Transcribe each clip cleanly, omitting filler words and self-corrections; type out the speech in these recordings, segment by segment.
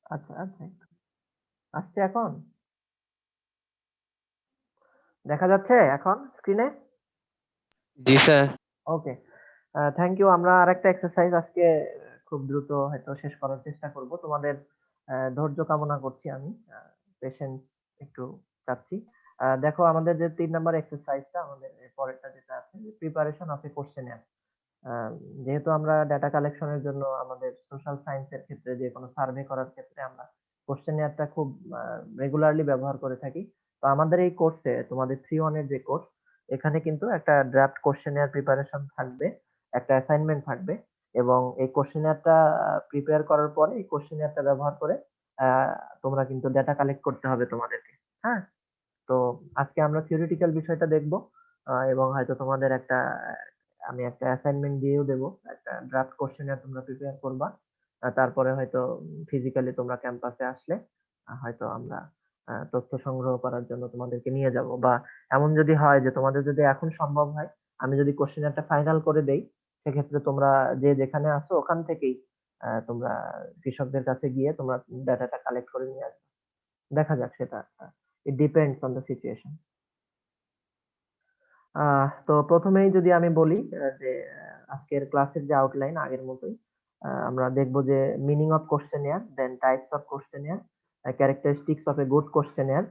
আচ্ছা, আচ্ছা। আসছে এখন? দেখা যাচ্ছে এখন স্ক্রিনে? জি স্যার। ওকে। Thank you. আমরা আরেকটা এক্সারসাইজ আজকে খুব দ্রুত হয়তো শেষ করার চেষ্টা করব। তোমাদের ধৈর্য কামনা করছি আমি। পেশেন্স একটু চাচ্ছি। দেখো আমাদের যে ৩ নাম্বার এক্সারসাইজটা আমাদের এর পরেরটা যেটা আছে প্রিপারেশন অফ এ কোয়েশ্চেনিয়ার। আ যেহেতু আমরা ডাটা কালেকশন এর জন্য আমাদের সোশ্যাল সায়েন্স এর ক্ষেত্রে যেকোনো সার্ভে করার ক্ষেত্রে আমরা কোয়েশ্চেনিয়ারটা খুব আ রেগুলারলি ব্যবহার করে থাকি। তো আমাদের এই কোর্সে তোমাদের 3-1 এর যে কোর্স, এখানে কিন্তু একটা ড্রাফট কোয়েশ্চেনিয়ার প্রিপারেশন থাকবে, একটা অ্যাসাইনমেন্ট থাকবে এবং এই কোয়েশ্চেনিয়ারটা প্রিপেয়ার করার পরে এই কোয়েশ্চেনিয়ারটা ব্যবহার করে আ তোমরা কিন্তু ডেটা কালেক্ট করতে হবে তোমাদেরকে। হ্যাঁ? তো আজকে আমরা থিওরিটিক্যাল বিষয়টা দেখব এবং হয়তো তোমাদের একটা আমি একটা অ্যাসাইনমেন্ট দিয়েও দেব। একটা ড্রাফট কোয়েশ্চেনিয়ার তোমরা প্রিপেয়ার করবা। তারপরে হয়তো ফিজিক্যালি তোমরা ক্যাম্পাসে আসলে হয়তো আমরা তথ্য সংগ্রহ করার জন্য তোমাদেরকে নিয়ে যাব বা এমন যদি হয় যে তোমাদের যদি এখন সম্ভব হয়, আমি যদি কোয়েশ্চেনিয়ারটা ফাইনাল করে দেই, সেক্ষেত্রে তোমরা যে যেখানে আছো ওখান থেকেই তোমরা কৃষকদের কাছে গিয়ে তোমরা ডাটাটা কালেক্ট করে নিয়ে আসবে। দেখা যাক সেটা। It depends on the situation. তো ১ম এই যদি আমি বলি যে আজকের ক্লাসের যে আউটলাইন আগের মতোই। আমরা দেখব যে meaning of questionnaire, then types of questionnaire, characteristics of a good questionnaire,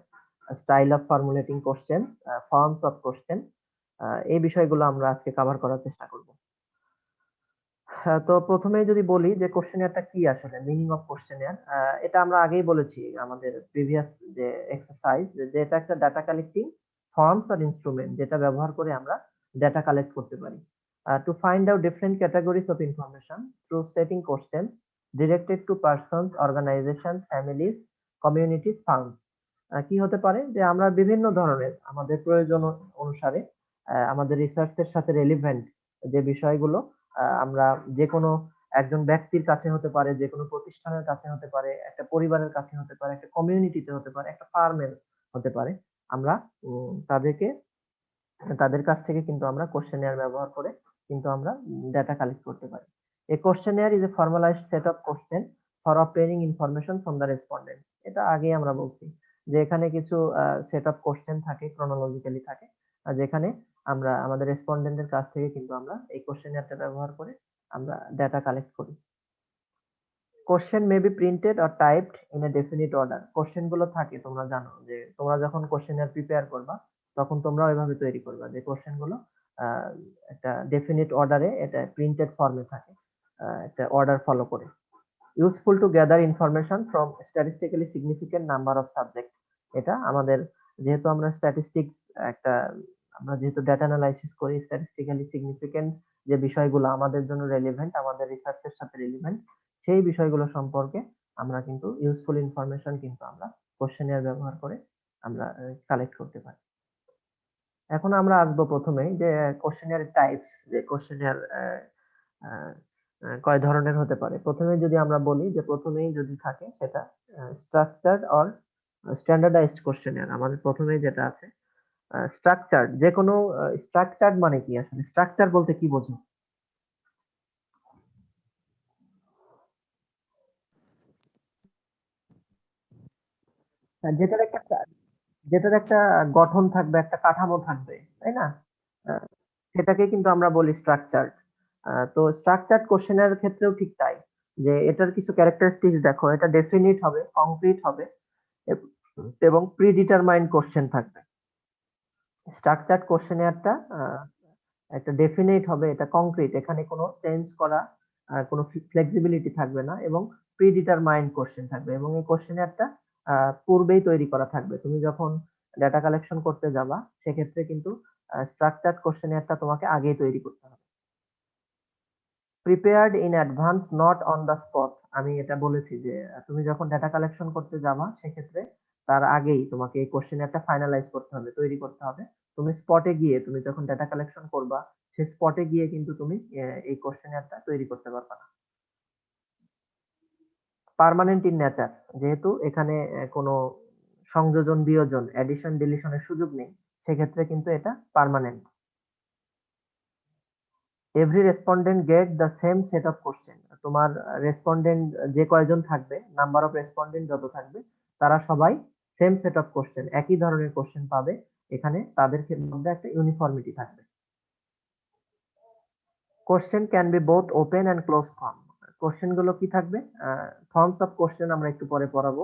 style of formulating questions, forms of question. এই বিষয়গুলো আমরা আজকে কভার করার চেষ্টা করব। হ্যাঁ, তো ১ম এই যদি বলি যে কোয়েশ্চেনিয়ারটা কি আসলে? Meaning of questionnaire. এটা আমরা আগেই বলেছি আমাদের প্রিভিয়াস যে এক্সারসাইজ যে এটা একটা data collecting forms or instrument যেটা ব্যবহার করে আমরা ডাটা কালেক্ট করতে পারি। To find out different categories of information through setting questions directed to persons, organisation, families, communities found. কি হতে পারে? যে আমরা বিভিন্ন ধরনের আমাদের প্রয়োজন অনুসারে আমাদের রিসার্চ এর সাথে রেলিভেন্ট যে বিষয়গুলো আমরা যেকোনো একজন ব্যক্তির কাছে হতে পারে, যেকোনো প্রতিষ্ঠানের কাছে হতে পারে, একটা পরিবারের কাছে হতে পারে, একটা কমিউনিটিতে হতে পারে, একটা ফার্মের হতে পারে। আমরা তাদেরকে তাদের কাছ থেকে কিন্তু আমরা কোয়েশ্চেনিয়ার ব্যবহার করে কিন্তু আমরা ডাটা কালেক্ট করতে পারি। A questionnaire is a formalized set of questions for obtaining information from the respondent. এটা আগেই আমরা বলছি যে এখানে কিছু সেট অফ কোয়েশ্চেন থাকে, ক্রনোলজিক্যালি থাকে। যেখানে আমরা আমাদের রেসপন্ডেন্টের কাছ থেকে কিন্তু আমরা এই কোয়েশ্চেনিয়ারটা ব্যবহার করে আমরা ডাটা কালেক্ট করি। Question may be printed or typed in a definite order. Question গুলো থাকে তোমরা জানো যে তোমরা যখন কোয়েশ্চেনিয়ার প্রিপেয়ার করবা তখন তোমরা ওইভাবে তৈরি করবা যে কোয়েশ্চেন গুলো আহ, একটা ডেফিনিট অর্ডারে এটা প্রিন্টেড ফর্মে থাকে একটা অর্ডার ফলো করে। Useful to gather information from statistically significant number of subject. এটা আমাদের যেহেতু আমরা স্ট্যাটিস্টিক্স একটা আমরা যেহেতু ডেটা অ্যানালাইসিস করি স্ট্যাটিস্টিক্যালি সিগনিফিকেন্ট যে বিষয়গুলো আমাদের জন্য রেলিভেন্ট আমাদের রিসার্চের সাথে রিলেভেন্ট সেই বিষয়গুলো সম্পর্কে আমরা কিন্তু ইউজফুল ইনফরমেশন কিন্তু আমরা কোশ্চেনিয়ার ব্যবহার করে আমরা কালেক্ট করতে পারি। এখন আমরা আসবো প্রথমেই যে কোশ্চেনিয়ার টাইপস যে কোশ্চেনিয়ার কয় ধরনের হতে পারে। প্রথমে যদি আমরা বলি যে প্রথমেই যদি থাকে সেটা স্ট্রাকচার্ড অর স্ট্যান্ডার্ডাইজড কোশ্চেনিয়ার। আমাদের প্রথমেই যেটা আছে স্ট্রাকচার্ড যেকোনো স্ট্রাকচার্ড মানে কি আসলে স্ট্রাকচার বলতে কি বোঝো? যেটার একটা যেটার একটা গঠন থাকবে, একটা কাঠামো থাকবে, তাই না? আ সেটাকে কিন্তু আমরা বলি স্ট্রাকচারড। তো স্ট্রাকচারড কোয়েশ্চেন এর ক্ষেত্রেও ঠিক তাই। যে এটার কিছু ক্যারেক্টারিস্টিক্স দেখো, এটা ডেফিনিট হবে, কংক্রিট হবে এব এবং প্রিডিটারমাইন্ড কোয়েশ্চেন থাকবে। স্ট্রাকচারড কোয়েশ্চেনিয়ারটা একটা ডেফিনিট হবে, এটা কংক্রিট। এখানে কোনো চেঞ্জ করা কোনো ফ্লেক্সিবিলিটি থাকবে না এবং প্রিডিটারমাইন্ড কোয়েশ্চেন থাকবে এবং এই কোয়েশ্চেনিয়ারটা পূর্বেই তৈরি করা থাকবে। তুমি যখন ডাটা কালেকশন করতে যাবা সেক্ষেত্রে কিন্তু স্ট্রাকচারড কোয়েশ্চেনিয়ারটা তোমাকে আগেই তৈরি করতে হবে। Prepared in advance not on the spot. আমি এটা বলেছি যে তুমি যখন ডাটা কালেকশন করতে যাবা সেক্ষেত্রে তার আগেই তোমাকে এই কোশ্চেনারটা ফাইনালাইজ করতে হবে, তৈরি করতে হবে। তুমি স্পটে গিয়ে তুমি যখন ডাটা কালেকশন করবা সেই স্পটে গিয়ে কিন্তু তুমি এই কোশ্চেনারটা তৈরি করতে পারবা না। পার্মানেন্ট ইন নেচার, যেহেতু এখানে কোনো সংযোজন বিয়োজন এডিশন ডিলিশনের সুযোগ নেই সেক্ষেত্রে কিন্তু এটা permanent. Every respondent get the same set of question. তোমার রেসপন্ডেন্ট যে কয়জন থাকবে, নাম্বার অফ রেসপন্ডেন্ট যত থাকবে, তারা সবাই সেম সেট অফ কোশ্চেন, একই ধরনের কোশ্চেন পাবে। এখানে তাদের মধ্যে একটা ইউনিফর্মিটি থাকবে। Question can be both open and close form. Question গুলো কি থাকবে? ফর্মস অফ কোশ্চেন আমরা একটু পরে পড়াবো।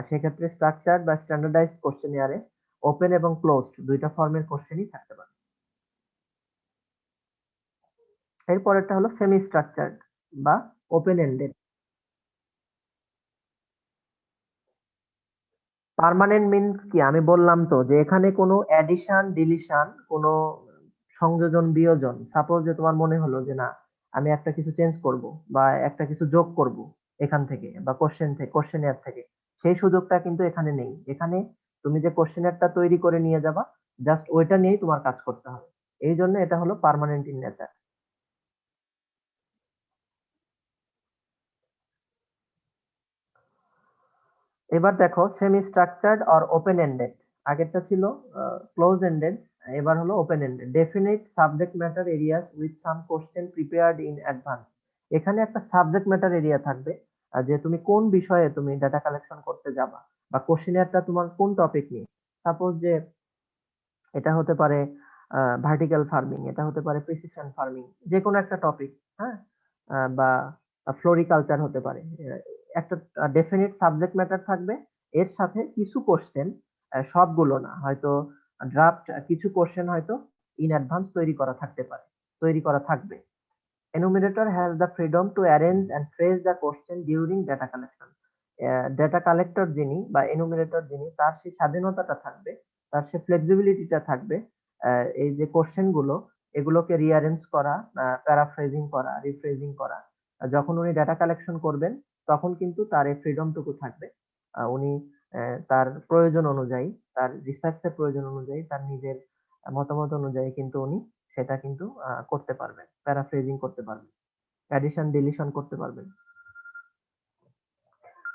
সেক্ষেত্রে স্ট্রাকচার বা স্ট্যান্ডার্ডাইজড কোশ্চেনিয়ারে ওপেন এবং ক্লোজড দুইটা ফর্মের কোশ্চেনই থাকতে পারে। এরপরেরটা হলো সেমি স্ট্রাকচার্ড বা ওপেন এন্ডেড। পার্মানেন্ট মিনস কি? আমি বললাম তো যে এখানে কোনো অ্যাডিশন ডিলিশন, কোনো সংযোজন বিয়োজন, সাপোজ যে তোমার মনে হলো যে না আমি একটা কিছু চেঞ্জ করব বা একটা কিছু যোগ করব এখান থেকে বা কোশ্চেনিয়ার থেকে, সেই সুযোগটা কিন্তু এখানে নেই। এখানে তুমি যে কোশ্চেনিয়ারটা তৈরি করে নিয়ে যাবা, জাস্ট ওইটা নিয়েই তোমার কাজ করতে হবে। এই জন্য এটা হলো পার্মানেন্ট ইন নেচার। এবার দেখো সেমি স্ট্রাকচার্ড আর ওপেন এন্ডেড। আগেরটা ছিল ক্লোজ এন্ডেড, এবার হলো open ended. Definite subject matter areas with some question prepared in advance. এখানে একটা সাবজেক্ট ম্যাটার এরিয়া থাকবে, যে তুমি কোন বিষয়ে তুমি ডাটা কালেকশন করতে যাবা বা কোশ্চেনিয়ারটা তোমার কোন টপিক নিয়ে। সাপোজ যে এটা হতে পারে ভার্টিক্যাল ফার্মিং, এটা হতে পারে প্রিসিশন ফার্মিং, যে কোনো একটা টপিক। হ্যাঁ, বা ফ্লোরিকালচার হতে পারে। একটা ডেফিনিট সাবজেক্ট ম্যাটার থাকবে, এর সাথে কিছু কোশ্চেন, সবগুলো না, হয়তো ড্রাফট কিছু কোশ্চেন হয়তো ইন অ্যাডভান্স তৈরি করা থাকতে পারে, তৈরি করা থাকবে। enumerator has the freedom to arrange and phrase the question during data collection. Data collector যিনি বা এনুমিরেটর যিনি, তার সেই স্বাধীনতাটা থাকবে, তার সেই ফ্লেক্সিবিলিটিটা থাকবে, এই যে কোশ্চেন গুলো এগুলোকে রিঅ্যারেঞ্জ করা, প্যারাফ্রেজিং করা, রিফ্রেজিং করা। যখন উনি ডেটা কালেকশন করবেন তখন কিন্তু তার এই ফ্রিডমটুকু থাকবে। উনি তার প্রয়োজন অনুযায়ী, তার রিসার্চের প্রয়োজন অনুযায়ী, তার নিজের মতামত অনুযায়ী কিন্তু উনি সেটা কিন্তু করতে পারবেন, প্যারাফ্রেজিং করতে পারবেন, অ্যাডিশন ডিলিশন করতে পারবেন।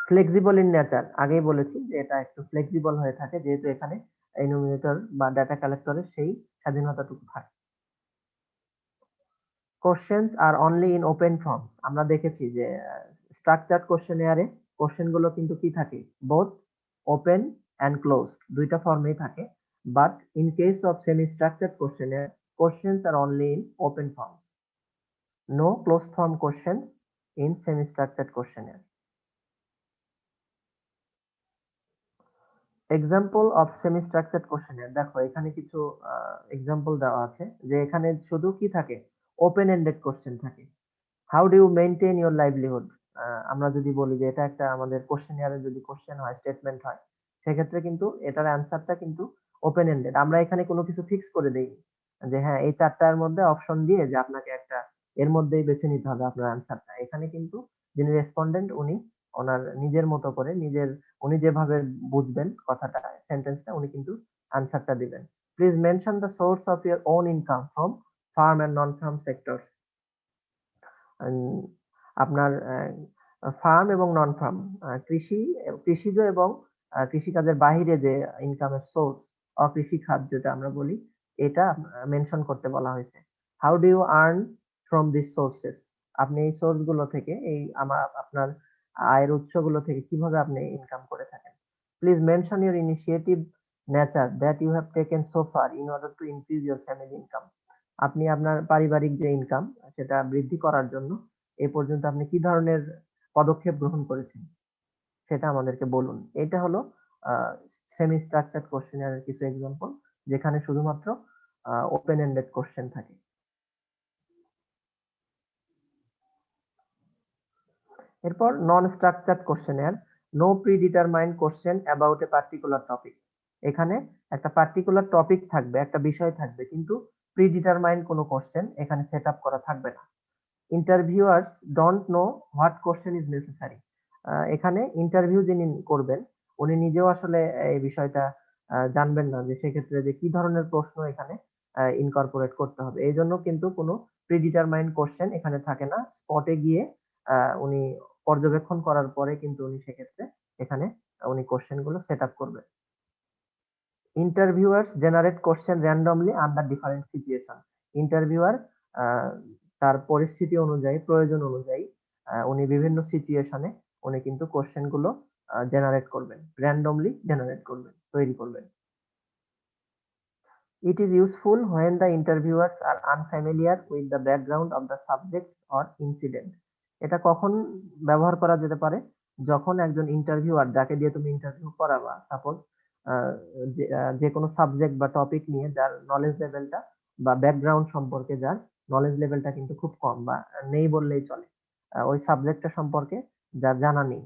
ফ্লেক্সিবল ইন নেচার, আগেই বলেছি যে এটা একটু ফ্লেক্সিবল হয়ে থাকে, যেহেতু এখানে এনুমিনেটর বা ডাটা কালেক্টরের সেই স্বাধীনতাটুকু থাকে। Questions are only in open form. আমরা দেখেছি যে স্ট্রাকচার্ড কোশ্চেনিয়ারে কোশ্চেন গুলো কিন্তু কি থাকে, বোথ ওপেন অ্যান্ড ক্লোজ দুইটা ফর্মেই থাকে। But in case of semi structured questionnaire, questions are only in open form, no close form questions in semi structured questionnaire. Example of semi structured questionnaire, দেখো এখানে কিছু এক্সাম্পল দেওয়া আছে, যে এখানে শুধু কি থাকে, ওপেন এন্ডেড কোশ্চেন থাকে। How do you maintain your livelihood? আমরা যদি বলি যে এটা একটা আমাদের কোশ্চেনিয়ারে যদি কোশ্চেন হয়, স্টেটমেন্ট হয়, সেক্ষেত্রে কিন্তু এটার অ্যান্সারটা কিন্তু ওপেন এন্ডেড। আমরা এখানে কোনো কিছু ফিক্স করে দেইনি যে হ্যাঁ এই চারটার মধ্যে অপশন দিয়ে যে আপনাকে একটা এর মধ্যেই বেছে নিতে হবে আপনার অ্যান্সারটা। এখানে কিন্তু যিনি রেসপন্ডেন্ট উনি ওনার নিজের মতো করে, উনি যেভাবে বুঝবেন কথাটা, সেন্টেন্সটা, উনি কিন্তু অ্যান্সারটা দিবেন। Please mention the source of your own income from farm and non farm sector. আপনার ফার্ম এবং নন ফার্ম, কৃষিজ এবং কৃষিকাজের বাহিরে যে ইনকামের সোর্স, অকৃষি খাত যেটা আমরা বলি, এটা মেনশন করতে বলা হয়েছে। How do you earn from this sources? আপনি এই সোর্স গুলো থেকে, আপনার আয়ের উৎসগুলো থেকে কিভাবে আপনি ইনকাম করে থাকেন। Please mention your initiative nature that you have taken so far in order to increase your family income. আপনি আপনার পারিবারিক যে ইনকাম সেটা বৃদ্ধি করার জন্য এ পর্যন্ত আপনি কি ধরনের পদক্ষেপ গ্রহণ করেছেন সেটা আমাদেরকে বলুন। এটা হলো সেমি স্ট্রাকচার্ড কোশ্চেনের কিছু এক্সাম্পল, যেখানে শুধুমাত্র ওপেন এন্ডেড কোশ্চেন থাকে। এরপর নন স্ট্রাকচার্ড কোশ্চেনের, no predetermined question about a particular topic. এখানে একটা পার্টিকুলার টপিক থাকবে, একটা বিষয় থাকবে, কিন্তু প্রিডিটারমাইন্ড কোনো কোশ্চেন এখানে সেট আপ করা থাকবে না। Interviewers don't know what question is necessary. এখানে ইন্টারভিউ যিনি করবেন উনি নিজেও আসলে এই বিষয়টা জানবেন না যে সেক্ষেত্রে যে কি ধরনের প্রশ্ন এখানে ইনকর্পোরেট করতে হবে। এই জন্য কিন্তু কোনো প্রিডিটারমাইন্ড কোশ্চেন এখানে থাকে না। স্পটে গিয়ে উনি পর্যবেক্ষণ করার পরে কিন্তু উনি সেক্ষেত্রে এখানে উনি কোশ্চেন গুলো সেট আপ করবেন। Interviewers generate question randomly under different situation. Interviewer তার পরিস্থিতি অনুযায়ী, প্রয়োজন অনুযায়ী উনি বিভিন্ন সিচুয়েশনে উনি কিন্তু কোশ্চেন গুলো জেনারেট করবেন, র্যান্ডমলি জেনারেট করবেন, তৈরি করবেন। It is useful when the interviewers are unfamiliar with the background of the subjects or incident. এটা কখন ব্যবহার করা যেতে পারে? যখন একজন ইন্টারভিউয়ার, যাকে দিয়ে তুমি ইন্টারভিউ করাবা, সাপোজ যে কোনো সাবজেক্ট বা টপিক নিয়ে যার নলেজ লেভেলটা বা ব্যাকগ্রাউন্ড সম্পর্কে যার নলেজ লেভেলটা কিন্তু খুব কম বা নেই বললেই চলে, ওই সাবজেক্টটা সম্পর্কে যার জানা নেই,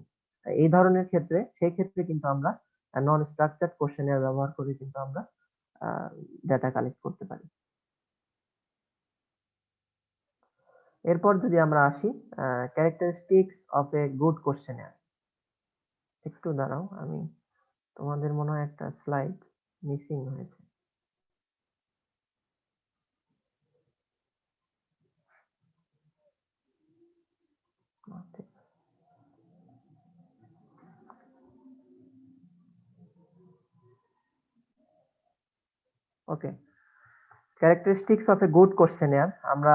এই ধরনের ক্ষেত্রে, সেই ক্ষেত্রে কিন্তু আমরা নন স্ট্রাকচার্ড কোশ্চেনের ব্যবহার করে কিন্তু আমরা ডাটা কালেক্ট করতে পারি। এরপর যদি আমরা আসি ক্যারেক্টারিস্টিক্স অফ এ গুড কোশ্চেনার। একটু দাঁড়াও, আমি তোমাদের মনে হয় একটা স্লাইড মিসিং হয়েছে। ওকে, ক্যারেক্টারিস্টিক্স অফ এ গুড কোশ্চেনার। আমরা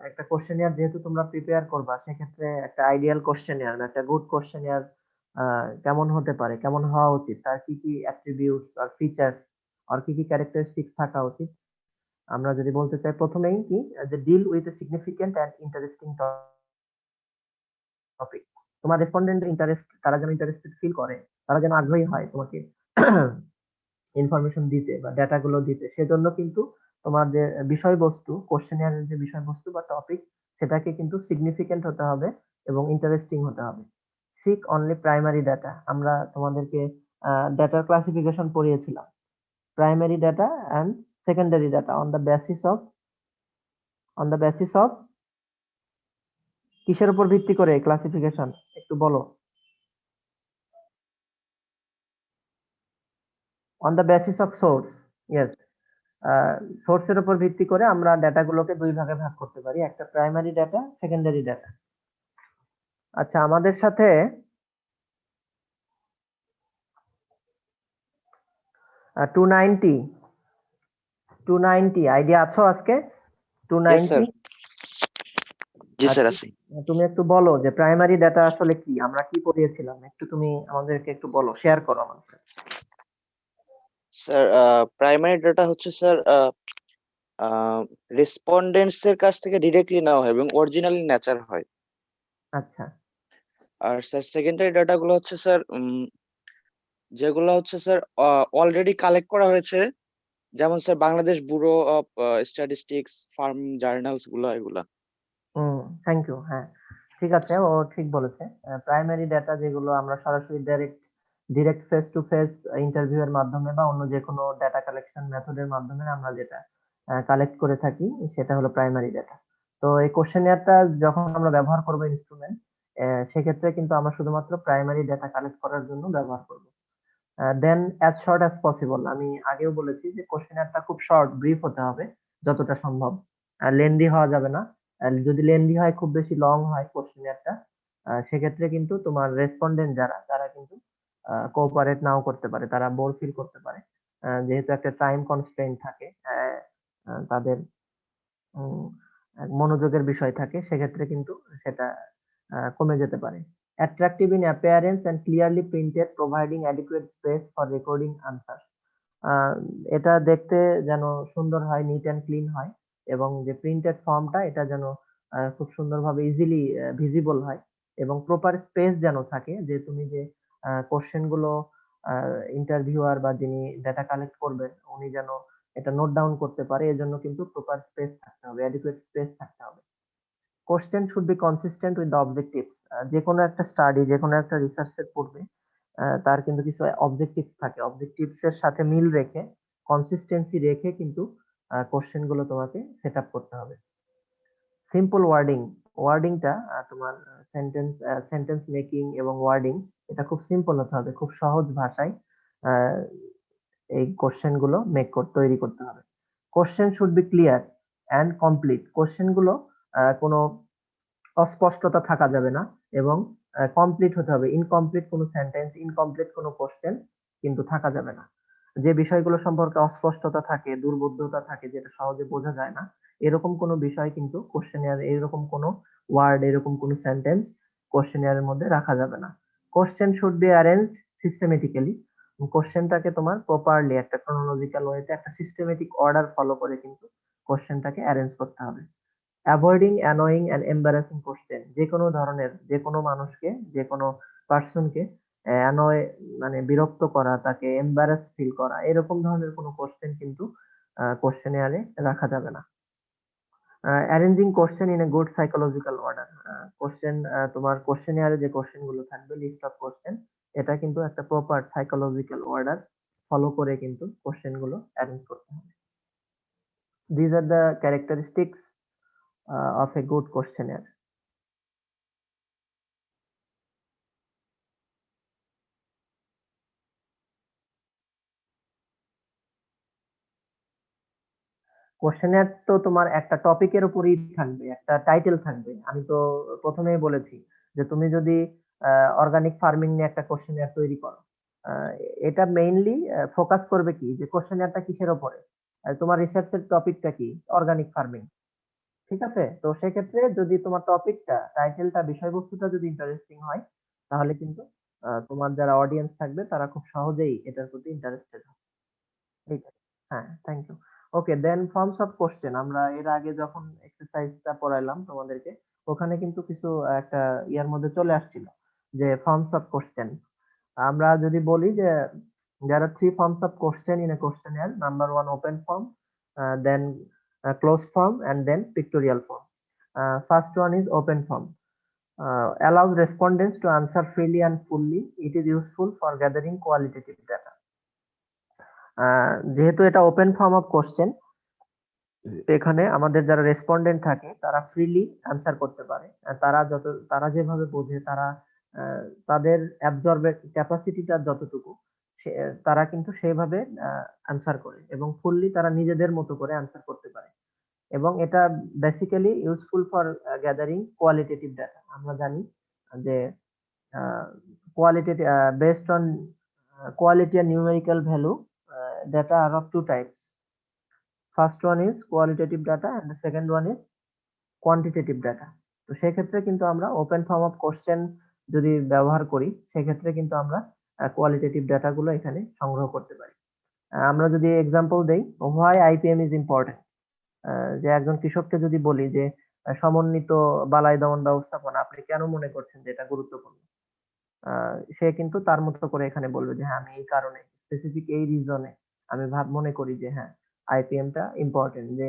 একটা কোশ্চেনার যেহেতু তোমরা প্রিপেয়ার করবা, সেক্ষেত্রে একটা আইডিয়াল কোশ্চেনার, একটা গুড কোশ্চেনার কেমন হতে পারে, কেমন হওয়া উচিত, তার কি কি অ্যাট্রিবিউটস আর ফিচার্স আর কি কি ক্যারেক্টারিস্টিক্স থাকা উচিত, আমরা যদি বলতে চাই প্রথমেই কি, যে deal with a significant and interesting topic. তোমার রেসপন্ডেন্টের ইন্টারেস্ট, তারা যেন ইন্টারেস্টেড ফিল করে, তারা যেন আগ্রহী হয় তোমাকে ইনফরমেশন দিতে বা ডেটা গুলো দিতে, সেজন্য কিন্তু তোমার যে বিষয়বস্তু, কোশ্চেনের যে বিষয়বস্তু বা টপিক, সেটাকে কিন্তু সিগনিফিকেন্ট হতে হবে এবং ইন্টারেস্টিং হতে হবে। Seek only primary data. আমরা তোমাদেরকে ডাটার ক্লাসিফিকেশন পড়িয়েছিলাম, primary data and secondary data on the basis of কিসের উপর ভিত্তি করে ক্লাসিফিকেশন, একটু বলো। On the basis of source, yes. সোর্সের উপর ভিত্তি করে আমরা ডাটাগুলোকে দুই ভাগে ভাগ করতে পারি, একটা প্রাইমারি ডাটা, সেকেন্ডারি ডাটা। আচ্ছা, আমাদের সাথে 290 আইডিয়া আছো আজকে? Yes, sir. 290। জি স্যার আচ্ছা, আছি। তুমি একটু বলো যে প্রাইমারি ডাটা আসলে কি, আমরা কি পড়িয়েছিলাম, একটু তুমি আমাদেরকে একটু বলো, শেয়ার করো আমাদের সাথে। স্যার প্রাইমারি ডাটা হচ্ছে স্যার রেসপন্ডেন্টস এর কাছ থেকে ডিরেক্টলি নেওয়া হয় এবং অরিজিনালি নেচার হয়। আচ্ছা আর স্যার সেকেন্ডারি ডাটা গুলো হচ্ছে স্যার যেগুলো হচ্ছে স্যার অলরেডি কালেক্ট করা হয়েছে, যেমন sir Bangladesh bureau of statistics, farm journals গুলো এগুলা। Thank you. হ্যাঁ, ঠিক আছে, ও ঠিক বলেছে। প্রাইমারি ডাটা যেগুলো আমরা সরাসরি direct face to face interview এর মাধ্যমে বা অন্য যে কোনো ডাটা কালেকশন মেথডের মাধ্যমে আমরা যেটা কালেক্ট করে থাকি, সেটা হলো প্রাইমারি ডাটা। তো এই কোশ্চেনিয়ারটা যখন আমরা ব্যবহার করবো ইনস্ট্রুমেন্ট, সেক্ষেত্রে কিন্তু আমরা শুধুমাত্র প্রাইমারি ডাটা কালেক্ট করার জন্য ব্যবহার করব। দেন অ্যাজ শর্ট অ্যাজ পসিবল, আমি আগেও বলেছি যে কোশ্চেনিয়ারটা খুব শর্ট, ব্রিফ হতে হবে যতটা সম্ভব, লেন্দি হওয়া যাবে না। যদি লেন্দি হয়, খুব বেশি লং হয় কোশ্চেনিয়ারটা, সেক্ষেত্রে কিন্তু তোমার রেসপন্ডেন্ট যারা, তারা কিন্তু কোঅপারেট নাও করতে পারে, তারা বোর ফিল করতে পারে, যেহেতু একটা টাইম কনস্ট্রেইন থাকে, তাদের উম, মনোযোগের বিষয় থাকে, সেক্ষেত্রে কিন্তু সেটা কমে যেতে পারে। Attractive in appearance and clearly printed, providing adequate space for recording answers. এটা দেখতে যেন সুন্দর হয়, নিট অ্যান্ড ক্লিন হয়, এবং যে প্রিন্টেড ফর্মটা, এটা যেন খুব সুন্দরভাবে ইজিলি ভিজিবল হয়, এবং প্রপার স্পেস যেন থাকে, যে তুমি যে কোশ্চেন গুলো ইন্টারভিউয়ার বা যিনি ডাটা কালেক্ট করবেন, উনি যেন এটা নোট ডাউন করতে পারে, এজন্য কিন্তু প্রপার স্পেস থাকতে হবে, অ্যাডিকুয়েট স্পেস থাকতে হবে। Question should B consistent with the objectives. যে কোনো একটা স্টাডি, যে কোনো একটা রিসার্চের পূর্বে তার কিন্তু কিছু অবজেক্টিভস থাকে, অবজেক্টিভস এর সাথে মিল রেখে, কনসিস্টেন্সি রেখে কিন্তু কোশ্চেন গুলো তোমাকে সেট আপ করতে হবে। সিম্পল ওয়ার্ডিং, ওয়ার্ডিংটা তোমার সেন্টেন্স মেকিং এবং ওয়ার্ডিং, এটা খুব সিম্পল হতে হবে, খুব সহজ ভাষায় আহ, এই কোশ্চেন গুলো তৈরি করতে হবে। Question should be clear and complete. Question গুলো কোনো অস্পষ্টতা থাকা যাবে না, এবং কমপ্লিট হতে হবে। ইনকমপ্লিট কোনো সেন্টেন্স, ইনকমপ্লিট কোনো কোশ্চেন কিন্তু থাকা যাবে না। যে বিষয়গুলো সম্পর্কে অস্পষ্টতা থাকে, দুর্বোধ্যতা থাকে, যেটা সহজে বোঝা যায় না, এরকম কোনো বিষয় কিন্তু কোশ্চেনিয়ার, এরকম কোনো ওয়ার্ড, এরকম কোনো সেন্টেন্স কোশ্চেনিয়ারের মধ্যে রাখা যাবে না। Question should be arranged systematically. কোশ্চেনটাকে তোমার প্রপারলি একটা ক্রোনোলজিক্যাল ওয়েতে একটা সিস্টেমেটিক অর্ডার ফলো করে কিন্তু কোশ্চেনটাকে অ্যারেঞ্জ করতে হবে। Avoiding annoying and embarrassing question, যে কোনো ধরনের, যে কোনো মানুষকে, যে কোনো পার্সনকে অ্যানয় মানে বিরক্ত করা, তাকে এম্বারাস ফিল করা, এরকম ধরনের কোনো কোশ্চেন কিন্তু কোশ্চেনিয়ারে রাখা যাবে না। Arranging question in a good psychological order. Question, তোমার কোশ্চেনিয়ারে যে কোশ্চেন গুলো থাকবে, লিস্ট অফ কোশ্চেন, এটা কিন্তু একটা প্রপার সাইকোলজিক্যাল অর্ডার ফলো করে কিন্তু কোশ্চেন গুলো অ্যারেঞ্জ করতে হবে। These are the characteristics of a good questionnaire. কোশ্চেনের তো তোমার একটা টপিকের উপরই থাকবে, একটা টাইটেল থাকবে। আমি তো প্রথমেই বলেছি যে তুমি যদি অর্গানিক ফার্মিং নিয়ে একটা কোশ্চেনিয়ার তৈরি করো, আহ, এটা মেইনলি ফোকাস করবে কি, যে কোশ্চেনিয়ারটা কিসের উপরে, তোমার রিসার্চের টপিকটা কি, অর্গানিক ফার্মিং। ঠিক আছে, তো সেক্ষেত্রে যদি তোমার টপিকটা, টাইটেলটা, বিষয়বস্তুটা যদি ইন্টারেস্টিং হয়, তাহলে কিন্তু তোমার যারা অডিয়েন্স থাকবে তারা খুব সহজেই এটার প্রতি ইন্টারেস্টেড হবে। ঠিক আছে। হ্যাঁ, thank you. Okay, then forms of question. আমরা এর আগে যখন এক্সারসাইজটা পড়াইলাম তোমাদেরকে, ওখানে কিন্তু কিছু একটা ইয়ার মধ্যে চলে আসছিল, যে ফর্মস অফ কোশ্চেন। আমরা যদি বলি যে there are three forms of question in a questionnaire. Number one, open form, then closed form, and then pictorial form. First one is open form. Allows respondents to answer freely and fully. It is useful for gathering qualitative data. যেহেতু এটা open form of question, এখানে আমাদের যারা respondent থাকে তারা freely answer করতে পারে। তারা যেভাবে বোঝে, তারা তাদের অ্যাবজর্বের ক্যাপাসিটিটা যতটুকু, তারা কিন্তু সেইভাবে অ্যান্সার করে, এবং ফুললি তারা নিজেদের মতো করে অ্যান্সার করতে পারে। এবং এটা basically useful for gathering qualitative data. আমরা জানি যে qualitative based on quality and numerical value, data are of two types. First one is qualitative data and the second one is quantitative data. তো সেক্ষেত্রে কিন্তু আমরা ওপেন ফর্ম অফ কোশ্চেন যদি ব্যবহার করি, সেক্ষেত্রে কিন্তু আমরা কোয়ালিটেটিভ ডাটা গুলো এখানে সংগ্রহ করতে পারি। আমরা যদি এক্সাম্পল দেই, হোয়াই আইপিএম ইজ ইম্পর্টেন্ট। যে একজন কৃষককে যদি বলি যে সমন্বিত বালাই দমন ব্যবস্থাপনা আপনি কেন মনে করছেন যে এটা গুরুত্বপূর্ণ, সে কিন্তু তার মতো করে এখানে বলবে যে হ্যাঁ, আমি এই কারণে, স্পেসিফিক এই রিজনে আমি মনে করি যে হ্যাঁ, আইপিএম টা ইম্পর্টেন্ট, যে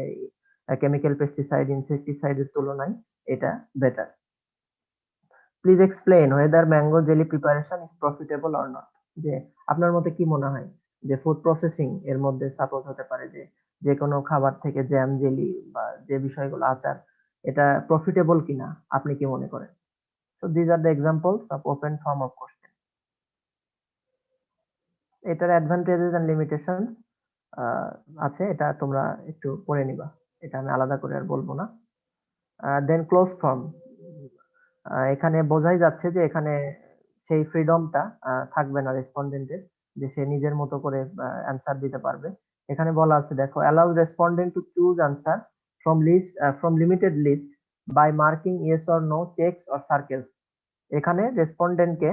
কেমিক্যাল পেস্টিসাইড, ইনসেক্টিসাইডের তুলনায় এটা better. Please explain whether mango jelly preparation is profitable or not. যে আপনার মতে কি মনে হয় যে ফুড প্রসেসিং এর মধ্যে সাপোজ হতে পারে যে যে কোনো খাবার থেকে জ্যাম, জেলি বা যে বিষয়গুলো, আচার, এটা প্রফিটেবল কিনা, আপনি কি মনে করেন? So these are the examples of open form of question. এটার অ্যাডভান্টেজেস এন্ড লিমিটেশন আছে, এটা তোমরা একটু পড়ে নিবা, এটা আমি আলাদা করে আর বলবো না। দেন ক্লোজ ফর্ম, এখানে বোঝাই যাচ্ছে যে এখানে সেই ফ্রিডমটা থাকবে না রেসপন্ডেন্টের, যে সে নিজের মতো করে অ্যান্সার দিতে পারবে। এখানে বলা আছে, দেখো, allow respondent to choose answer from limited list by marking yes or no, checks or circles. এখানে রেসপন্ডেন্টকে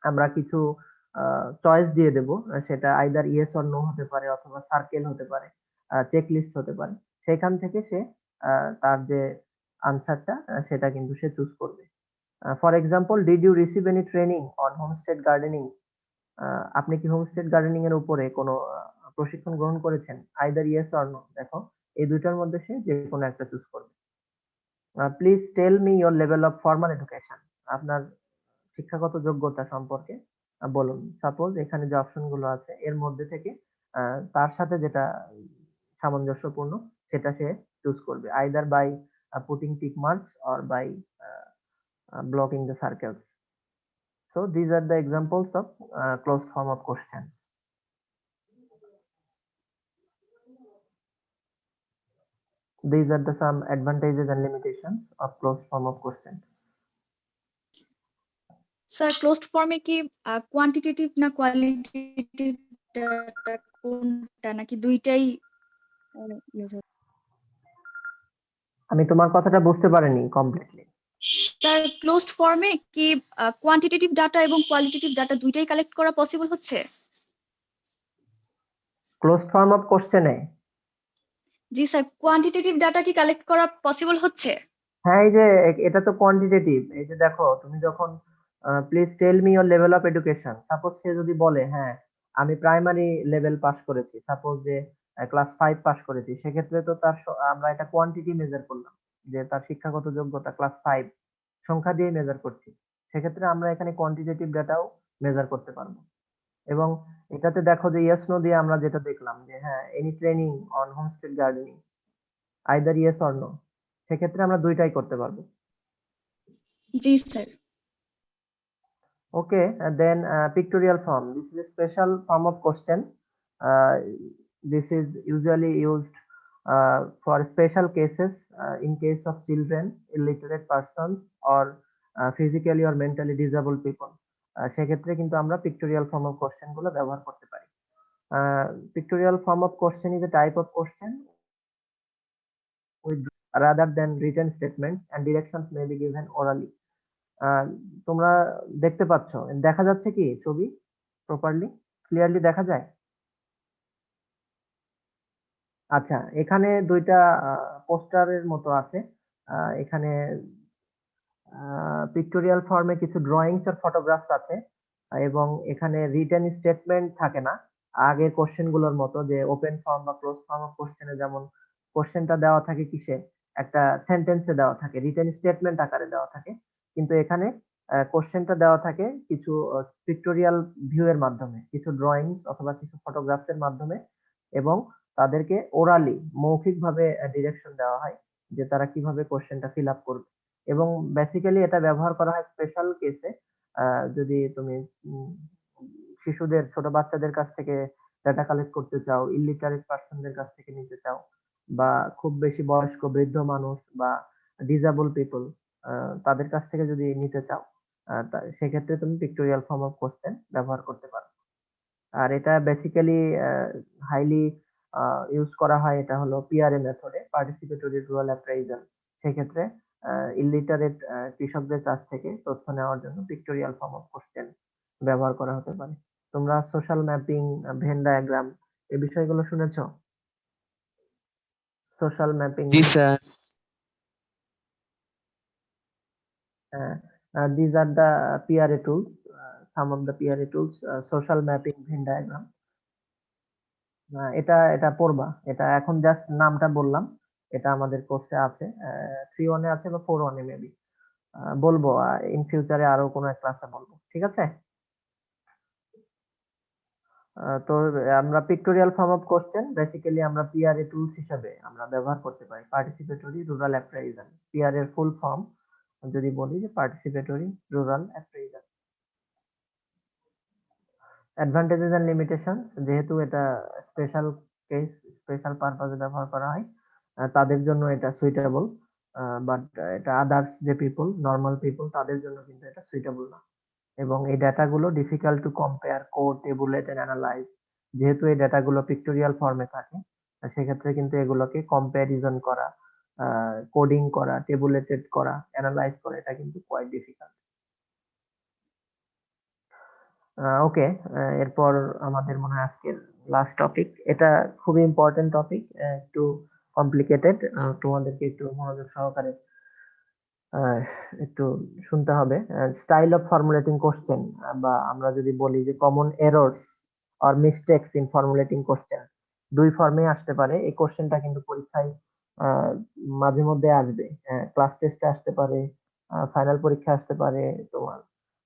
আমরা কিছু চয়েস দিয়ে দেব, সেটা আইদার ইয়েস অর নো হতে পারে, অথবা সার্কেল হতে পারে, চেক লিস্ট হতে পারে। সেখান থেকে সে তার যে আনসারটা সেটা কিন্তু সে চুজ করবে। For example, did you receive any training on homestead gardening? আপনি কি হোমস্টেড গার্ডেনিং এর উপরে কোনো প্রশিক্ষণ গ্রহণ করেছেন? Either yes or no. দেখো, এই দুইটার মধ্যে সে যে কোনো একটা চুজ করবে। Please tell me your level of formal education. আপনার শিক্ষাগত যোগ্যতা সম্পর্কে বলুন। সাপোজ এখানে যে অপশন গুলো আছে এর মধ্যে থেকে তার সাথে যেটা সামঞ্জস্যপূর্ণ সেটা সে চুজ করবে, either by putting tick marks or by blocking the circles. So these are the examples of closed form of questions. These are the some advantages and limitations of closed form of questions. Sir closed ফর্মে কি quantitative না qualitative data কোনটা, নাকি দুইটাই use হয়? আমি তোমার কথাটা বুঝতে পারিনি কমপ্লিটলি। স্যার ক্লোজড ফর্মে কি কোয়ান্টিটেটিভ ডাটা এবং কোয়ালিটেটিভ ডাটা দুইটাই কালেক্ট করা পসিবল হচ্ছে? ক্লোজড ফর্ম অফ কোশ্চেনে? জি স্যার, কোয়ান্টিটেটিভ ডাটা কি কালেক্ট করা পসিবল হচ্ছে? হ্যাঁ, এই যে এটা তো কোয়ান্টিটেটিভ। এই যে দেখো, তুমি যখন please tell me your level of education, suppose সে যদি বলে হ্যাঁ আমি প্রাইমারি লেভেল পাস করেছি, সাপোজ যে ক্লাস 5 পাস করেছি, সেক্ষেত্রে তো আমরা এটা কোয়ান্টিটি মেজার করলাম, যে তার শিক্ষাগত যোগ্যতা ক্লাস 5 সংখ্যা দিয়ে মেজার করছি। সেক্ষেত্রে আমরা এখানে কোয়ান্টিটেটিভ ডাটাও মেজার করতে পারবো। এবং এটাতে দেখো যে ইয়েস নো দিয়ে আমরা যেটা দেখলাম যে হ্যাঁ any training on homestead gardening, either yes or no, সেক্ষেত্রে আমরা দুইটাই করতে পারবো। জি sir. Okay, and then pictorial form. This is a special form of question. Uh, this is usually used for special cases, in case of children, illiterate persons, or physically or mentally disabled people. সেক্ষেত্রে কিন্তু আমরা pictorial form of question গুলো ব্যবহার করতে পারি। Pictorial form of question is a type of question with rather than written statements, and directions may be given orally. তোমরা দেখতে পাচ্ছ, দেখা যাচ্ছে কি ছবি প্রপারলি ক্লিয়ারলি দেখা যায়? আচ্ছা, এখানে দুইটা পোস্টারের মতো আছে। এখানে পিক্টোরিয়াল ফর্মে কিছু ড্রয়িংস আর ফটোগ্রাফস আছে, এবং এখানে রিটেন স্টেটমেন্ট থাকে না আগের কোশ্চেন গুলোর মতো, যে ওপেন ফর্ম বা ক্লোজ ফর্ম অফ কোশ্চেনে যেমন কোশ্চেনটা দেওয়া থাকে কিসে, একটা সেন্টেন্সে দেওয়া থাকে, রিটেন স্টেটমেন্ট আকারে দেওয়া থাকে। কিন্তু এখানে কোশ্চেনটা দেওয়া থাকে কিছু পিক্টোরিয়াল ভিউ এর মাধ্যমে, কিছু ড্রয়িংস অথবা কিছু ফটোগ্রাফস এর মাধ্যমে, এবং তাদেরকে ওরালি মৌখিকভাবে ডিরেকশন দেওয়া হয় যে তারা কিভাবে কোশ্চেনটা ফিল আপ করবে। এবং বেসিক্যালি এটা ব্যবহার করা হয় স্পেশাল কেসে, যদি তুমি শিশুদের, ছোট বাচ্চাদের কাছ থেকে ডাটা কালেক্ট করতে চাও, ইলিটারেট পার্সনদের কাছ থেকে নিতে চাও, বা খুব বেশি বয়স্ক বৃদ্ধ মানুষ বা ডিসেবল পিপল তাদের কাছ থেকে যদি নিতে চাও, সেক্ষেত্রে তুমি পিক্টোরিয়াল ফর্ম অফ কোশ্চেন ব্যবহার করতে পারো। আর এটা বেসিক্যালি হাইলি ইউজ করা হয়, এটা হলো পিআরএ মেথডে, পার্টিসিপেটরি রুরাল অ্যাপ্রাইজাল। সেক্ষেত্রে ইলিটারেট কৃষকদের কাছ থেকে তথ্য নেওয়ার জন্য পিক্টোরিয়াল ফর্ম অফ কোশ্চেন ব্যবহার করা হতে পারে। তোমরা সোশ্যাল ম্যাপিং, ভেন ডায়াগ্রাম এই বিষয়গুলো শুনেছো? Social mapping, G sir. these are the PRA tools, some of the PRA tools, social mapping, Venn diagram. এটা এটা পড়বা, এটা এখন জাস্ট নামটা বললাম, এটা আমাদের কোর্সে আছে, 3-1 এ আছে বা 4-1 এ মেবি, বলবো ইন ফিউচারে আরো কোনো এক ক্লাসে বলবো, ঠিক আছে? তো আমরা pictorial form of question basically আমরা পিআরএ টুলস হিসেবে আমরা ব্যবহার করতে পারি, পার্টিসিপেটরি রুরাল অ্যাপ্রাইজাল। পিআর এর ফুল ফর্ম যদি বলি যে participatory rural appraisal. Advantages and limitation, যেহেতু এটা স্পেশাল কেস, স্পেশাল পারপাসে ব্যবহার করা হয়, তাদের জন্য এটা সুইটেবল, বাট এটা আদার্স যে পিপল, নর্মাল পিপল, তাদের জন্য কিন্তু এটা সুইটেবল না। এবং এই ডাটাগুলো difficult to compare, code, tabulate and analyse. যেহেতু এই ডাটাগুলো পিক্টোরিয়াল ফর্মে থাকে, সেক্ষেত্রে কিন্তু এগুলোকে কম্প্যারিজন করা, কোডিং করা, টেবুলেটেড করা, অ্যানালাইজ করা, এটা কিন্তু কোয়াইট ডিফিকাল্ট। ওকে, এরপর আমাদের মনে হয় আজকের লাস্ট টপিক, এটা খুবই ইম্পর্টেন্ট টপিক, একটু কমপ্লিকেটেড, তোমাদেরকে একটু মনোযোগ সহকারে একটু শুনতে হবে। স্টাইল অফ ফর্মুলেটিং কোশ্চেন, বা আমরা যদি বলি যে common errors or mistakes in formulating question, দুই ফর্মে আসতে পারে। এই কোশ্চেনটা কিন্তু পরীক্ষায় মাঝে মধ্যে আসবে, ক্লাস টেস্টে আসতে পারে, ফাইনাল পরীক্ষা আসতে পারে, তোমার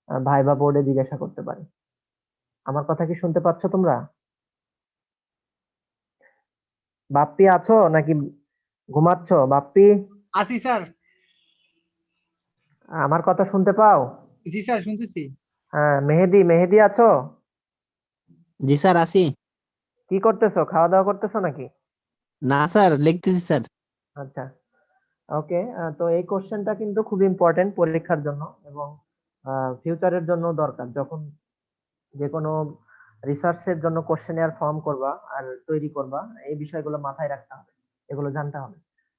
ভাইবা বোর্ডে জিজ্ঞাসা করতে পারে। আমার কথা কি শুনতে পাচ্ছ তোমরা? বাপ্পি আছো নাকি ঘুমাচ্ছ? বাপ্পি, আসি স্যার। আমার কথা শুনতে পাও? জি স্যার, শুনতেছি। হ্যাঁ, মেহেদি, মেহেদি আছো? জি স্যার আসি। কি করতেছো, খাওয়া দাওয়া করতেছো নাকি? না স্যার, লিখতেছি স্যার। আচ্ছা, ওকে। তো এই কোশ্চেনটা কিন্তু খুব ইম্পর্টেন্ট পরীক্ষার জন্য, এবং ফিউচারের জন্য দরকার। যখন যে কোনো রিসার্চের জন্য কোশ্চেনিয়ার ফর্ম করবা আর তৈরি করবা, এই বিষয়গুলো মাথায় রাখতে হবে, এগুলো জানতে হবে।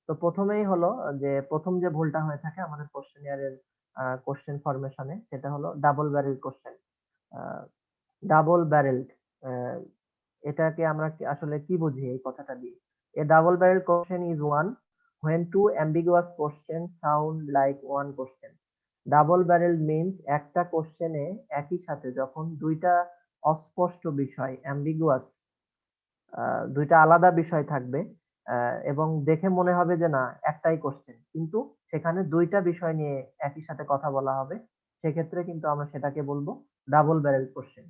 তো প্রথমেই হলো যে প্রথম যে ভুলটা হয়ে থাকে আমাদের কোশ্চেনিয়ারের কোশ্চেন ফরমেশনে, সেটা হলো ডাবল ব্যারেল কোশ্চেন। ডাবল ব্যারেলড, এটাকে আমরা আসলে কি বুঝি এই কথাটা দিয়ে? এ double barrel question is one when two ambiguous questions sound like one question. Double barrel means একটা কোশ্চেনে একই সাথে যখন দুইটা অস্পষ্ট বিষয়, অ্যাম্বিগুয়াস, দুইটা আলাদা বিষয় থাকবে, এবং দেখে মনে হবে যে না একটাই কোশ্চেন, কিন্তু সেখানে দুইটা বিষয় নিয়ে একই সাথে কথা বলা হবে, সেক্ষেত্রে কিন্তু আমরা সেটাকে বলবো double barrel question.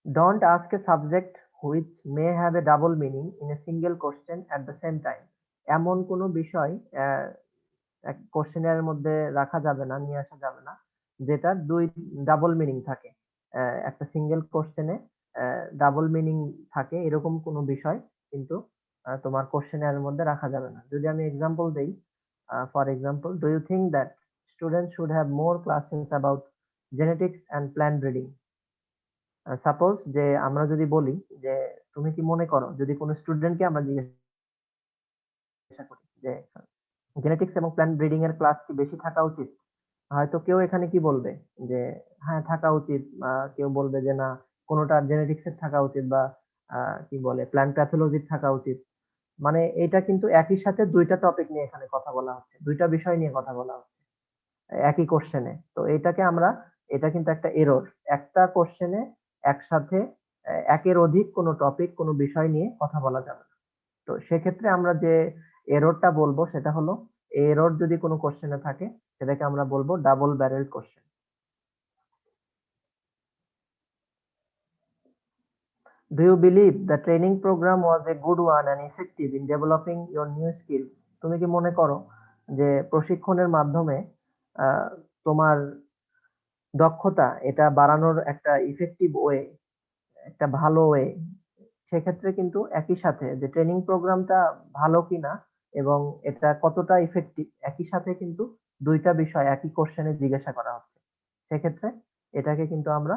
Don't ask a subject which may have a double meaning in a single question at the same time. এমন কোনো বিষয় এক কোশ্চেনের মধ্যে রাখা যাবে না, নিয়ে আসা যাবে না, যেটা দুই ডাবল মিনিং থাকে। একটা সিঙ্গেল কোশ্চেনে ডাবল মিনিং থাকে এরকম কোনো বিষয় কিন্তু তোমার কোশ্চেনের মধ্যে রাখা যাবে না। যদি আমি এক্সাম্পল দেই, for example, do you think that students should have more classes about genetics and plant breeding? Suppose যে আমরা যদি বলি যে তুমি কি মনে করো, যদি কোনো স্টুডেন্টকে আমরা জিজ্ঞাসা করি যে জেনেটিক্স এবং প্ল্যান্ট ব্রিডিং এর ক্লাস কি বেশি থাকা উচিত, হয়তো কেউ এখানে কি বলবে যে হ্যাঁ থাকা উচিত, কেউ বলবে যে না কোনোটা জেনেটিক্স এর থাকা উচিত, বা কি বলে প্ল্যান্ট প্যাথোলজির থাকা উচিত। মানে এটা কিন্তু একই সাথে দুইটা টপিক নিয়ে এখানে কথা বলা হচ্ছে, দুইটা বিষয় নিয়ে কথা বলা হচ্ছে একই কোশ্চেনে। তো এটা কিন্তু একটা এরর। একটা কোশ্চেনে একসাথে একের অধিক কোনো টপিক, কোনো বিষয় নিয়ে কথা বলা যাবে না। তো সেক্ষেত্রে আমরা যে এররটা বলবো সেটা হলো, এরর যদি কোনো কোশ্চেনে থাকে সেটাকে আমরা বলবো double barrel question. Do you believe the training program was a good one and effective in developing your new skills? তুমি কি মনে করো যে প্রশিক্ষণের মাধ্যমে তোমার দক্ষতা এটা বাড়ানোর একটা ইফেক্টিভ ওয়ে, একটা ভালো ওয়ে? সেক্ষেত্রে কিন্তু একই সাথে যে ট্রেনিং প্রোগ্রামটা ভালো কিনা এবং এটা কতটা ইফেক্টিভ, একই সাথে কিন্তু দুইটা বিষয় একই কোশ্চেনে জিজ্ঞাসা করা হচ্ছে, সেক্ষেত্রে এটাকে কিন্তু আমরা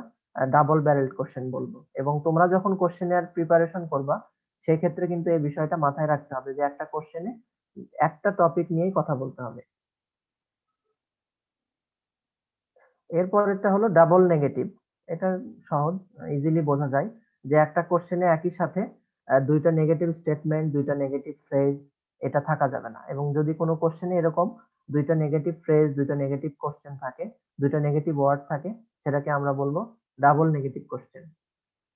ডাবল ব্যারেল কোশ্চেন বলবো। এবং তোমরা যখন কোশ্চেনের প্রিপারেশন করবা সেক্ষেত্রে কিন্তু এই বিষয়টা মাথায় রাখতে হবে যে একটা কোশ্চেনে একটা টপিক নিয়েই কথা বলতে হবে। এরপরেরটা হলো ডাবল নেগেটিভ। এটা সহজ, ইজিলি বোঝা যায় যে একটা কোশ্চেনে একই সাথে দুইটা নেগেটিভ স্টেটমেন্ট, দুইটা নেগেটিভ ফ্রেজ এটা থাকা যাবে না। এবং যদি কোনো কোশ্চেনে এরকম দুইটা নেগেটিভ ফ্রেজ, দুইটা নেগেটিভ কোশ্চেন থাকে, দুইটা নেগেটিভ ওয়ার্ড থাকে, সেটাকে আমরা বলবো double negative question.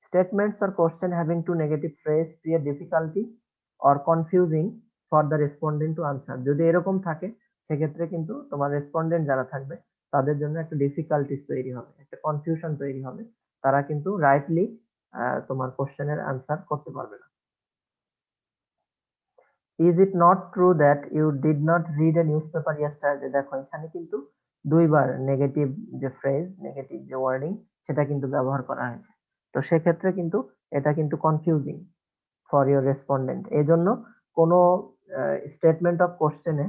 Statements or question having two negative phrase create difficulty or confusing for the respondent to answer. যদি এরকম থাকে সেক্ষেত্রে কিন্তু তোমার রেসপন্ডেন্ট যারা থাকবে তাদের জন্য একটা ডিফিকাল্টিস তৈরি হবে, একটা কনফিউশন তৈরি হবে, তারা কিন্তু রাইটলি তোমার কোশ্চেনের আনসার করতে পারবে না। Is it not true that you did not read a newspaper yesterday? দেখো এখানে কিন্তু দুইবার নেগেটিভ যে ফ্রেজ, নেগেটিভ যে ওয়ার্ডিং সেটা কিন্তু ব্যবহার করা হয়েছে। তো সেক্ষেত্রে কিন্তু এটা কিন্তু কনফিউজিং ফর ইউর রেসপন্ডেন্ট। এই জন্য কোনো স্টেটমেন্ট অফ কোশ্চেনে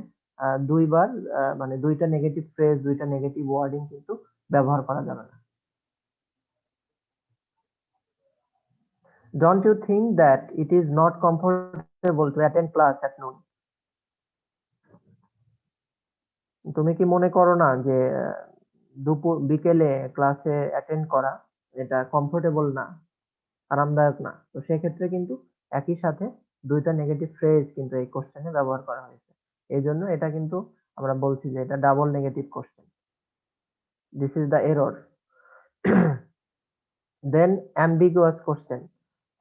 দুইবার মানে দুইটা নেগেটিভ ফ্রেজ, দুইটা নেগেটিভ ওয়ার্ডিং কিন্তু ব্যবহার করা যাবে না। Don't you think that it is not comfortable to attend class at noon? তুমি কি মনে করো না যে বিকেলে ক্লাসে অ্যাটেন্ড করা এটা কমফোর্টেবল না, আরামদায়ক না? তো সেক্ষেত্রে কিন্তু একই সাথে দুইটা নেগেটিভ ফ্রেজ কিন্তু এই কোশ্চেনে ব্যবহার করা হয়েছে, এই জন্য এটা কিন্তু আমরা বলছি যে এটা double negative question. This is the error. Then ambiguous question.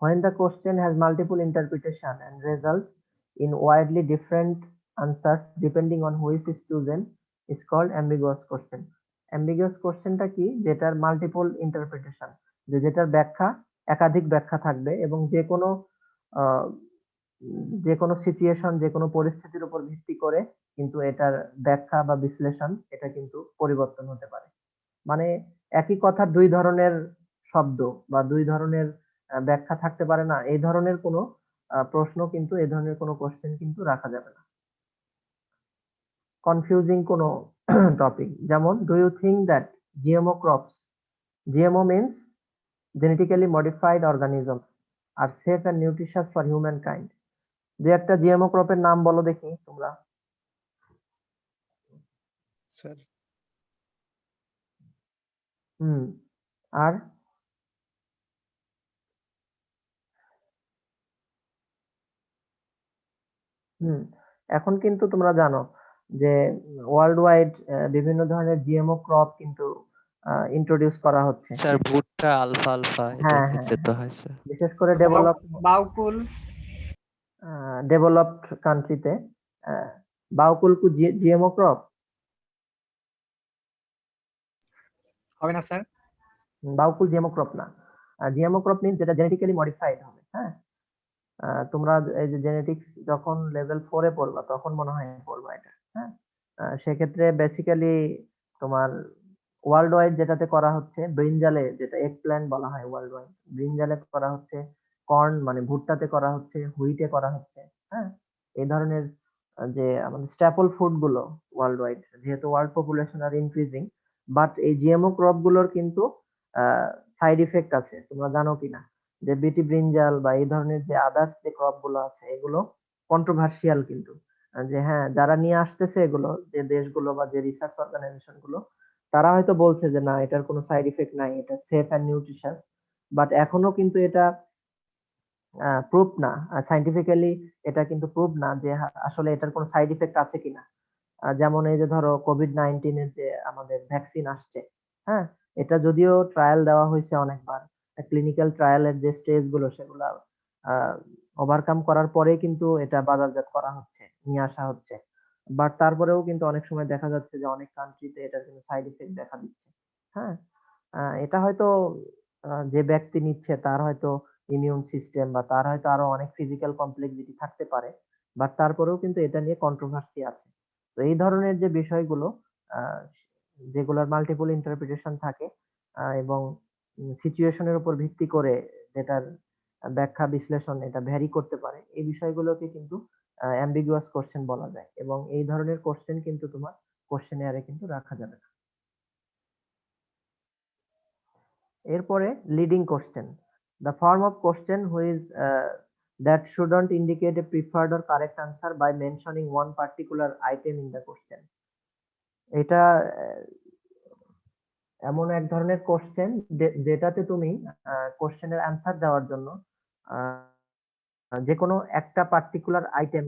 When the question has multiple interpretation and results in widely different answers depending on which is chosen is called ambiguous question. Ambiguous questionটা কি? যেটার multiple interpretation, যেটার ব্যাখ্যা একাধিক ব্যাখ্যা থাকবে এবং যে কোনো সিচুয়েশন, যে কোনো পরিস্থিতির উপর ভিত্তি করে কিন্তু এটার ব্যাখ্যা বা বিশ্লেষণ এটা কিন্তু পরিবর্তন হতে পারে। মানে একই কথা দুই ধরনের শব্দ বা দুই ধরনের ব্যাখ্যা থাকতে পারে না, এই ধরনের কোনো প্রশ্ন কিন্তু, এই ধরনের কোনো কোশ্চেন কিন্তু রাখা যাবে না। কনফিউজিং কোনো টপিক, যেমন do you think that GMO crops, GMO means genetically modified organisms, are safe and nutritious for humankind? যে একটা জিএমও ক্রপের নাম বলো দেখি তোমরা। স্যার হুম, আর হুম, এখন কিন্তু তোমরা জানো যে ওয়ার্ল্ড ওয়াইড বিভিন্ন ধরনের জিএমও ক্রপ কিন্তু ইন্ট্রোডিউস করা হচ্ছে। স্যার ভুট্টা আলফা আলফা এদের হ্যাঁ, ক্ষেত্রে হ্যাঁ, তো হ্যাঁ। হয় স্যার। বিশেষ করে বাউকুল ডেভেলপড কান্ট্রিতে বাউকুল কু জিএমও ক্রপ। হবে না স্যার? বাউকুল জিএমও ক্রপ না। জিএমও ক্রপ মিন্স যেটা জেনেটিক্যালি মডিফাইড হবে। হ্যাঁ, তোমরা এই যে জেনেটিক্স যখন লেভেল 4 এ পড়বা তখন মনে হয় পড়বা এটা। হ্যাঁ, সেক্ষেত্রে বেসিক্যালি তোমার ওয়ার্ল্ড ওয়াইড যেটাতে করা হচ্ছে ব্রিনজালে, যেটা এগ প্ল্যান্ট বলা হয় ওয়ার্ল্ড ওয়াইড, ব্রিনজালে করা হচ্ছে, কর্ন মানে ভুট্টাতে করা হচ্ছে, হুইটে করা হচ্ছে। হ্যাঁ, এই ধরনের যে আমাদের স্ট্যাপল ফুড গুলো ওয়ার্ল্ড ওয়াইড, যেহেতু world population R increasing, but এই জিএমও ক্রপ গুলোর কিন্তু সাইড ইফেক্ট আছে, তোমরা জানো কিনা? যে বিটি ব্রিনজাল বা এই ধরনের যে আদার্স যে ক্রপ গুলো আছে এগুলো কন্ট্রোভার্সিয়াল কিন্তু। যে হ্যাঁ, যারা নিয়ে আসতেছে এগুলো, যে দেশগুলো বা যে রিসার্চ অর্গানাইজেশন গুলো, তারা হয়তো বলছে যে না এটার কোনো সাইড ইফেক্ট নাই, এটা সেফ অ্যান্ড নিউট্রিশাস, বাট এখনো কিন্তু এটা প্রুফ না, সাইন্টিফিক্যালি এটা কিন্তু প্রুফ না যে আসলে এটার কোনো সাইড ইফেক্ট আছে কিনা। যেমন এই যে ধরো কোভিড-19 এর যে আমাদের ভ্যাকসিন আসছে, হ্যাঁ, এটা যদিও ট্রায়াল দেওয়া হয়েছে অনেকবার, ক্লিনিক্যাল ট্রায়ালের যে স্টেজ গুলো সেগুলা ওভারকাম করার পরে কিন্তু এটা বাজারজাত করা হচ্ছে, নিয়ে আসা হচ্ছে, বাট তারপরেও কিন্তু অনেক সময় দেখা যাচ্ছে যে অনেক কান্ট্রিতে এটার কিন্তু সাইড ইফেক্ট দেখা দিচ্ছে। হ্যাঁ, এটা হয়তো যে ব্যক্তি নিচ্ছে তার হয়তো ইমিউন সিস্টেম বা তার হয়তো আরো অনেক ফিজিক্যাল কমপ্লেক্সিটি থাকতে পারে, বাট তারপরেও কিন্তু এটা নিয়ে কন্ট্রোভার্সি আছে। তো এই ধরনের যে বিষয়গুলো আহ, যেগুলোর মাল্টিপল ইন্টারপ্রিটেশন থাকে এবং সিচুয়েশনের উপর ভিত্তি করে যেটার ব্যাখ্যা বিশ্লেষণ এটা ভ্যারি করতে পারে, এই বিষয়গুলোকে কিন্তু অ্যাম্বিগুয়াস কোশ্চেন বলা যায়, এবং এই ধরনের কোশ্চেন কিন্তু তোমার কোশ্চেনিয়ারে কিন্তু রাখা যাবে না। এরপরে leading question, the form of question which is that shouldn't indicate a preferred or correct answer by mentioning one particular item in the question. এটা এমন এক ধরনের কোশ্চেন যেটাতে তুমি কোশ্চেনের অ্যান্সার দেওয়ার জন্য যে কোনো একটা পার্টিকুলার আইটেম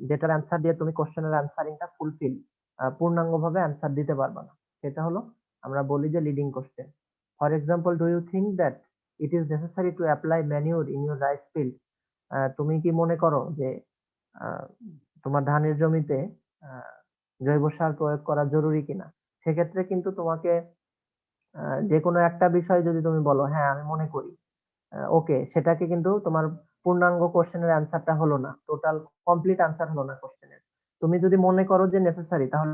যেটার অ্যান্সার দিয়ে তুমি কোশ্চেনের অ্যান্সারিংটা ফুলফিল পূর্ণাঙ্গভাবে অ্যান্সার দিতে পারবা না, সেটা হলো আমরা বলি যে leading question. For example, do you think that it is necessary to apply manure in your rice field? তুমি কি মনে করো যে আহ, তোমার ধানের জমিতে আহ, জৈব সার প্রয়োগ করা জরুরি কিনা? সেক্ষেত্রে কিন্তু তোমাকে যে কোনো একটা বিষয় যদি তুমি বলো হ্যাঁ আমি মনে করি, ওকে, সেটাকে কিন্তু তোমার পূর্ণাঙ্গ কোশ্চেনের অ্যান্সারটা হলো না, টোটাল কমপ্লিট অ্যান্সার হলো না কোশ্চেনের। তুমি যদি মনে করো যে নেসেসারি, তাহলে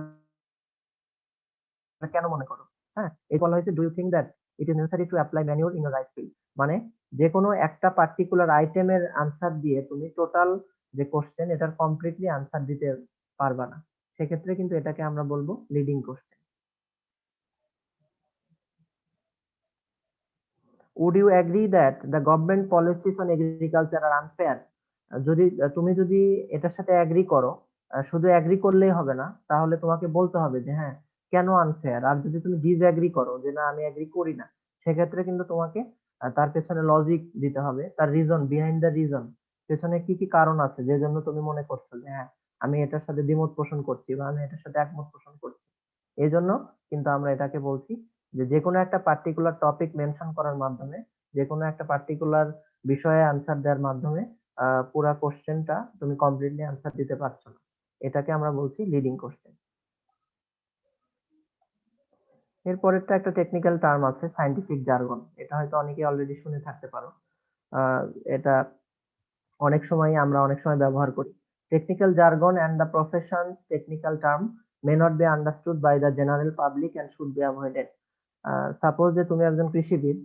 কেন মনে করো? হ্যাঁ, এই বলা হয়েছে do you think that it is necessary to apply manure in rice field, মানে যে কোনো একটা পার্টিকুলার আইটেমের আনসার দিয়ে তুমি টোটাল যে কোশ্চেন এটার কমপ্লিটলি আনসার দিতে পারবা না, সেক্ষেত্রে কিন্তু এটাকে আমরা বলবো leading question. Would you agree that the government policies on agriculture are unfair? যদি তুমি যদি এটার সাথে এগ্রি করো, শুধু এগ্রি করলেই হবে না, তাহলে তোমাকে বলতে হবে যে হ্যাঁ কেন আনফেয়ার। আর যদি তুমি ডিসএগ্রি করো যে না আমি এগ্রি করি না, সেক্ষেত্রে কিন্তু তোমাকে তার পেছনে লজিক দিতে হবে, তার রিজন, বিহাইন্ড দ্য রিজন, পেছনে কি কি কারণ আছে যে জন্য তুমি মনে করছো যে হ্যাঁ আমি এটার সাথে দ্বিমত পোষণ করছি বা আমি এটার সাথে একমত পোষণ করছি। এই জন্য কিন্তু আমরা এটাকে বলছি যে যেকোনো একটা পার্টিকুলার টপিক মেনশন করার মাধ্যমে, যেকোনো একটা পার্টিকুলার বিষয়ে আনসার দেওয়ার মাধ্যমে পুরা কোশ্চেনটা তুমি কমপ্লিটলি আনসার দিতে পারছো না, এটাকে আমরা বলছি লিডিং কোশ্চেন। এরপরেরটা একটা টেকনিক্যাল টার্ম আছে, সায়েন্টিফিক জার্গন, এটা হয়তো অনেকে অলরেডি শুনে থাকতে পারো। এটা অনেক সময় ব্যবহার করি। Technical jargon and the profession technical term may not be understood by the general public and should be avoided. Suppose যে তুমি একজন কৃষিবিদ,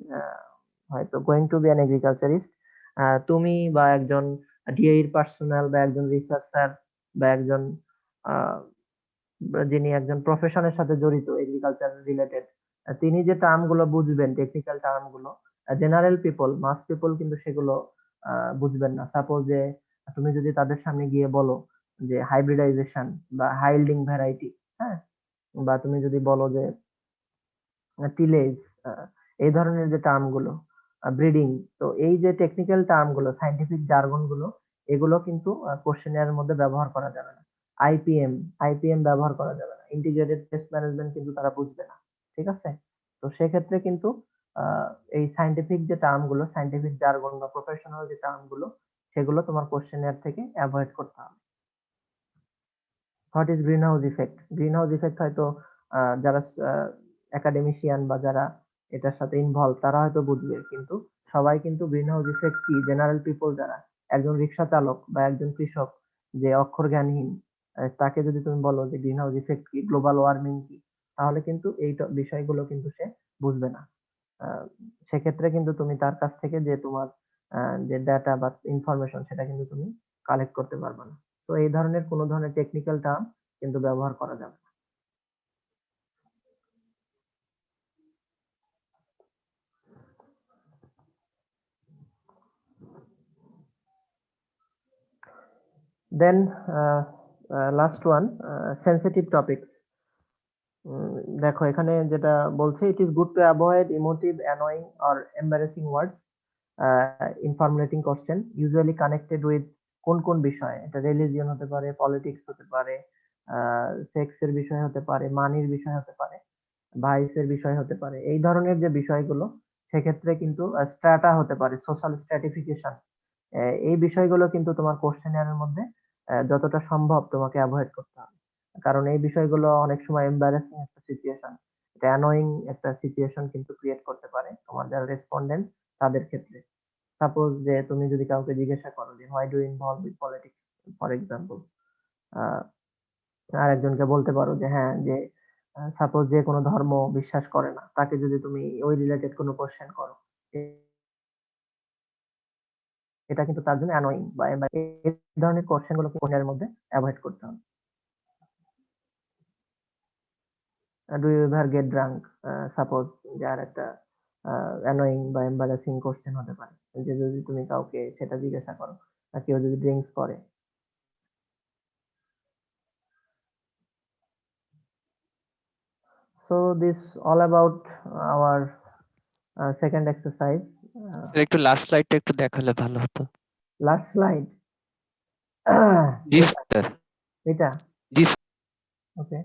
হয়তো going to be an agriculturist, তুমি বা একজন ডিএইর পার্সোনাল বা একজন রিসার্চার বা একজন আহ, যিনি একজন প্রফেশনের সাথে জড়িত এগ্রিকালচার রিলেটেড, তিনি যে টার্ম গুলো বুঝবেন, টেকনিক্যাল টার্ম গুলো, জেনারেল পিপল, মাস পিপল কিন্তু সেগুলো বুঝবেন না। সাপোজ যে তুমি যদি তাদের সামনে গিয়ে বলো যে হাইব্রিডাইজেশন বা হাইল্ডিং ভ্যারাইটি, হ্যাঁ, বা তুমি যদি বলো যে টিলেজ, এই ধরনের যে টার্ম গুলো, ব্রিডিং, তো এই যে টেকনিক্যাল টার্ম গুলো, সাইন্টিফিক জার্গন গুলো, এগুলো কিন্তু কোশ্চেনের মধ্যে ব্যবহার করা যাবে না। আইপিএম ব্যবহার করা যাবে না, ইন্টিগ্রেটেড পেস্ট ম্যানেজমেন্ট কিন্তু তারা বুঝবে না। ঠিক আছে? তো সেক্ষেত্রে কিন্তু আহ, এই সাইন্টিফিক যে টার্ম গুলো, সাইন্টিফিক জার্গন বা প্রফেশনাল যে টার্ম গুলো, সেগুলো তোমার কোশ্চেনের থেকে অ্যাভয়েড করতে হবে। What is green house effect? Green house effect হয়তো যারা একাডেমিশিয়ান বা যারা এটার সাথে ইনভলভ তারা হয়তো বুঝবে, কিন্তু সবাই কিন্তু গ্রিন হাউস ইফেক্ট কি, জেনারেল পিপল যারা, একজন রিক্সা চালক বা একজন কৃষক যে অক্ষর জ্ঞানহীন, তাকে যদি তুমি বলো যে গ্রিন হাউস ইফেক্ট কি, গ্লোবাল ওয়ার্মিং কি, তাহলে কিন্তু এই বিষয়গুলো কিন্তু সে বুঝবে না। আহ, সেক্ষেত্রে কিন্তু তুমি তার কাছ থেকে যে তোমার যে ডাটা বা ইনফরমেশন, সেটা কিন্তু তুমি কালেক্ট করতে পারবে না। তো এই ধরনের কোনো ধরনের টেকনিক্যাল টার্ম কিন্তু ব্যবহার করা যাবে না। দেন লাস্ট ওয়ান, সেন্সিটিভ টপিকস। দেখো এখানে যেটা বলছে, it is good to avoid emotive, annoying or embarrassing words in formulating question usually connected with কোন কোন বিষয়। এটা রিলিজিয়ন হতে পারে, পলিটিক্স হতে পারে, সেক্স এর বিষয় হতে পারে, মানির বিষয় হতে পারে, ভাইসের বিষয় হতে পারে। এই ধরনের যে বিষয়গুলো, সেক্ষেত্রে কিন্তু স্ট্রাটা হতে পারে, সোশ্যাল স্ট্র্যাটিফিকেশন, এই বিষয়গুলো কিন্তু তোমার কোশ্চেনের মধ্যে যতটা সম্ভব তোমাকে অ্যাভয়েড করতে হবে। কারণ এই বিষয়গুলো অনেক সময় এম্বারাসিং একটা সিচুয়েশন, এটা অ্যানোয়িং একটা সিচুয়েশন কিন্তু ক্রিয়েট করতে পারে তোমার যারা রেসপন্ডেন্ট তাদের ক্ষেত্রে। সাপোজ যে তুমি যদি কাউকে জিজ্ঞাসা করো যে why do involve with politics, for example, আর একজনকে বলতে পারো যে হ্যাঁ, যে সাপোজ যে কোনো ধর্ম বিশ্বাস করে না, তাকে যদি তুমি ওই রিলেটেড কোনো কোশ্চেন করো, এটা কিন্তু তার জন্য অ্যানোয়িং বা এই ধরনের কোশ্চেন গুলোকে কোশ্চেনের মধ্যে অ্যাভয়েড করতে হবে। Do you ever get drunk, suppose যে আর একটা অ্যানোয়িং বা এম্বারাসিং কোশ্চেন হতে পারে, যে যদি তুমি কাউকে সেটা জিজ্ঞাসা করো, আর কেউ যদি ড্রিঙ্কস করে। So this all about our second exercise. Sir একটু লাস্ট স্লাইডটা একটু দেখালে ভালো হতো। Last slide. জি স্যার। এটা জি okay.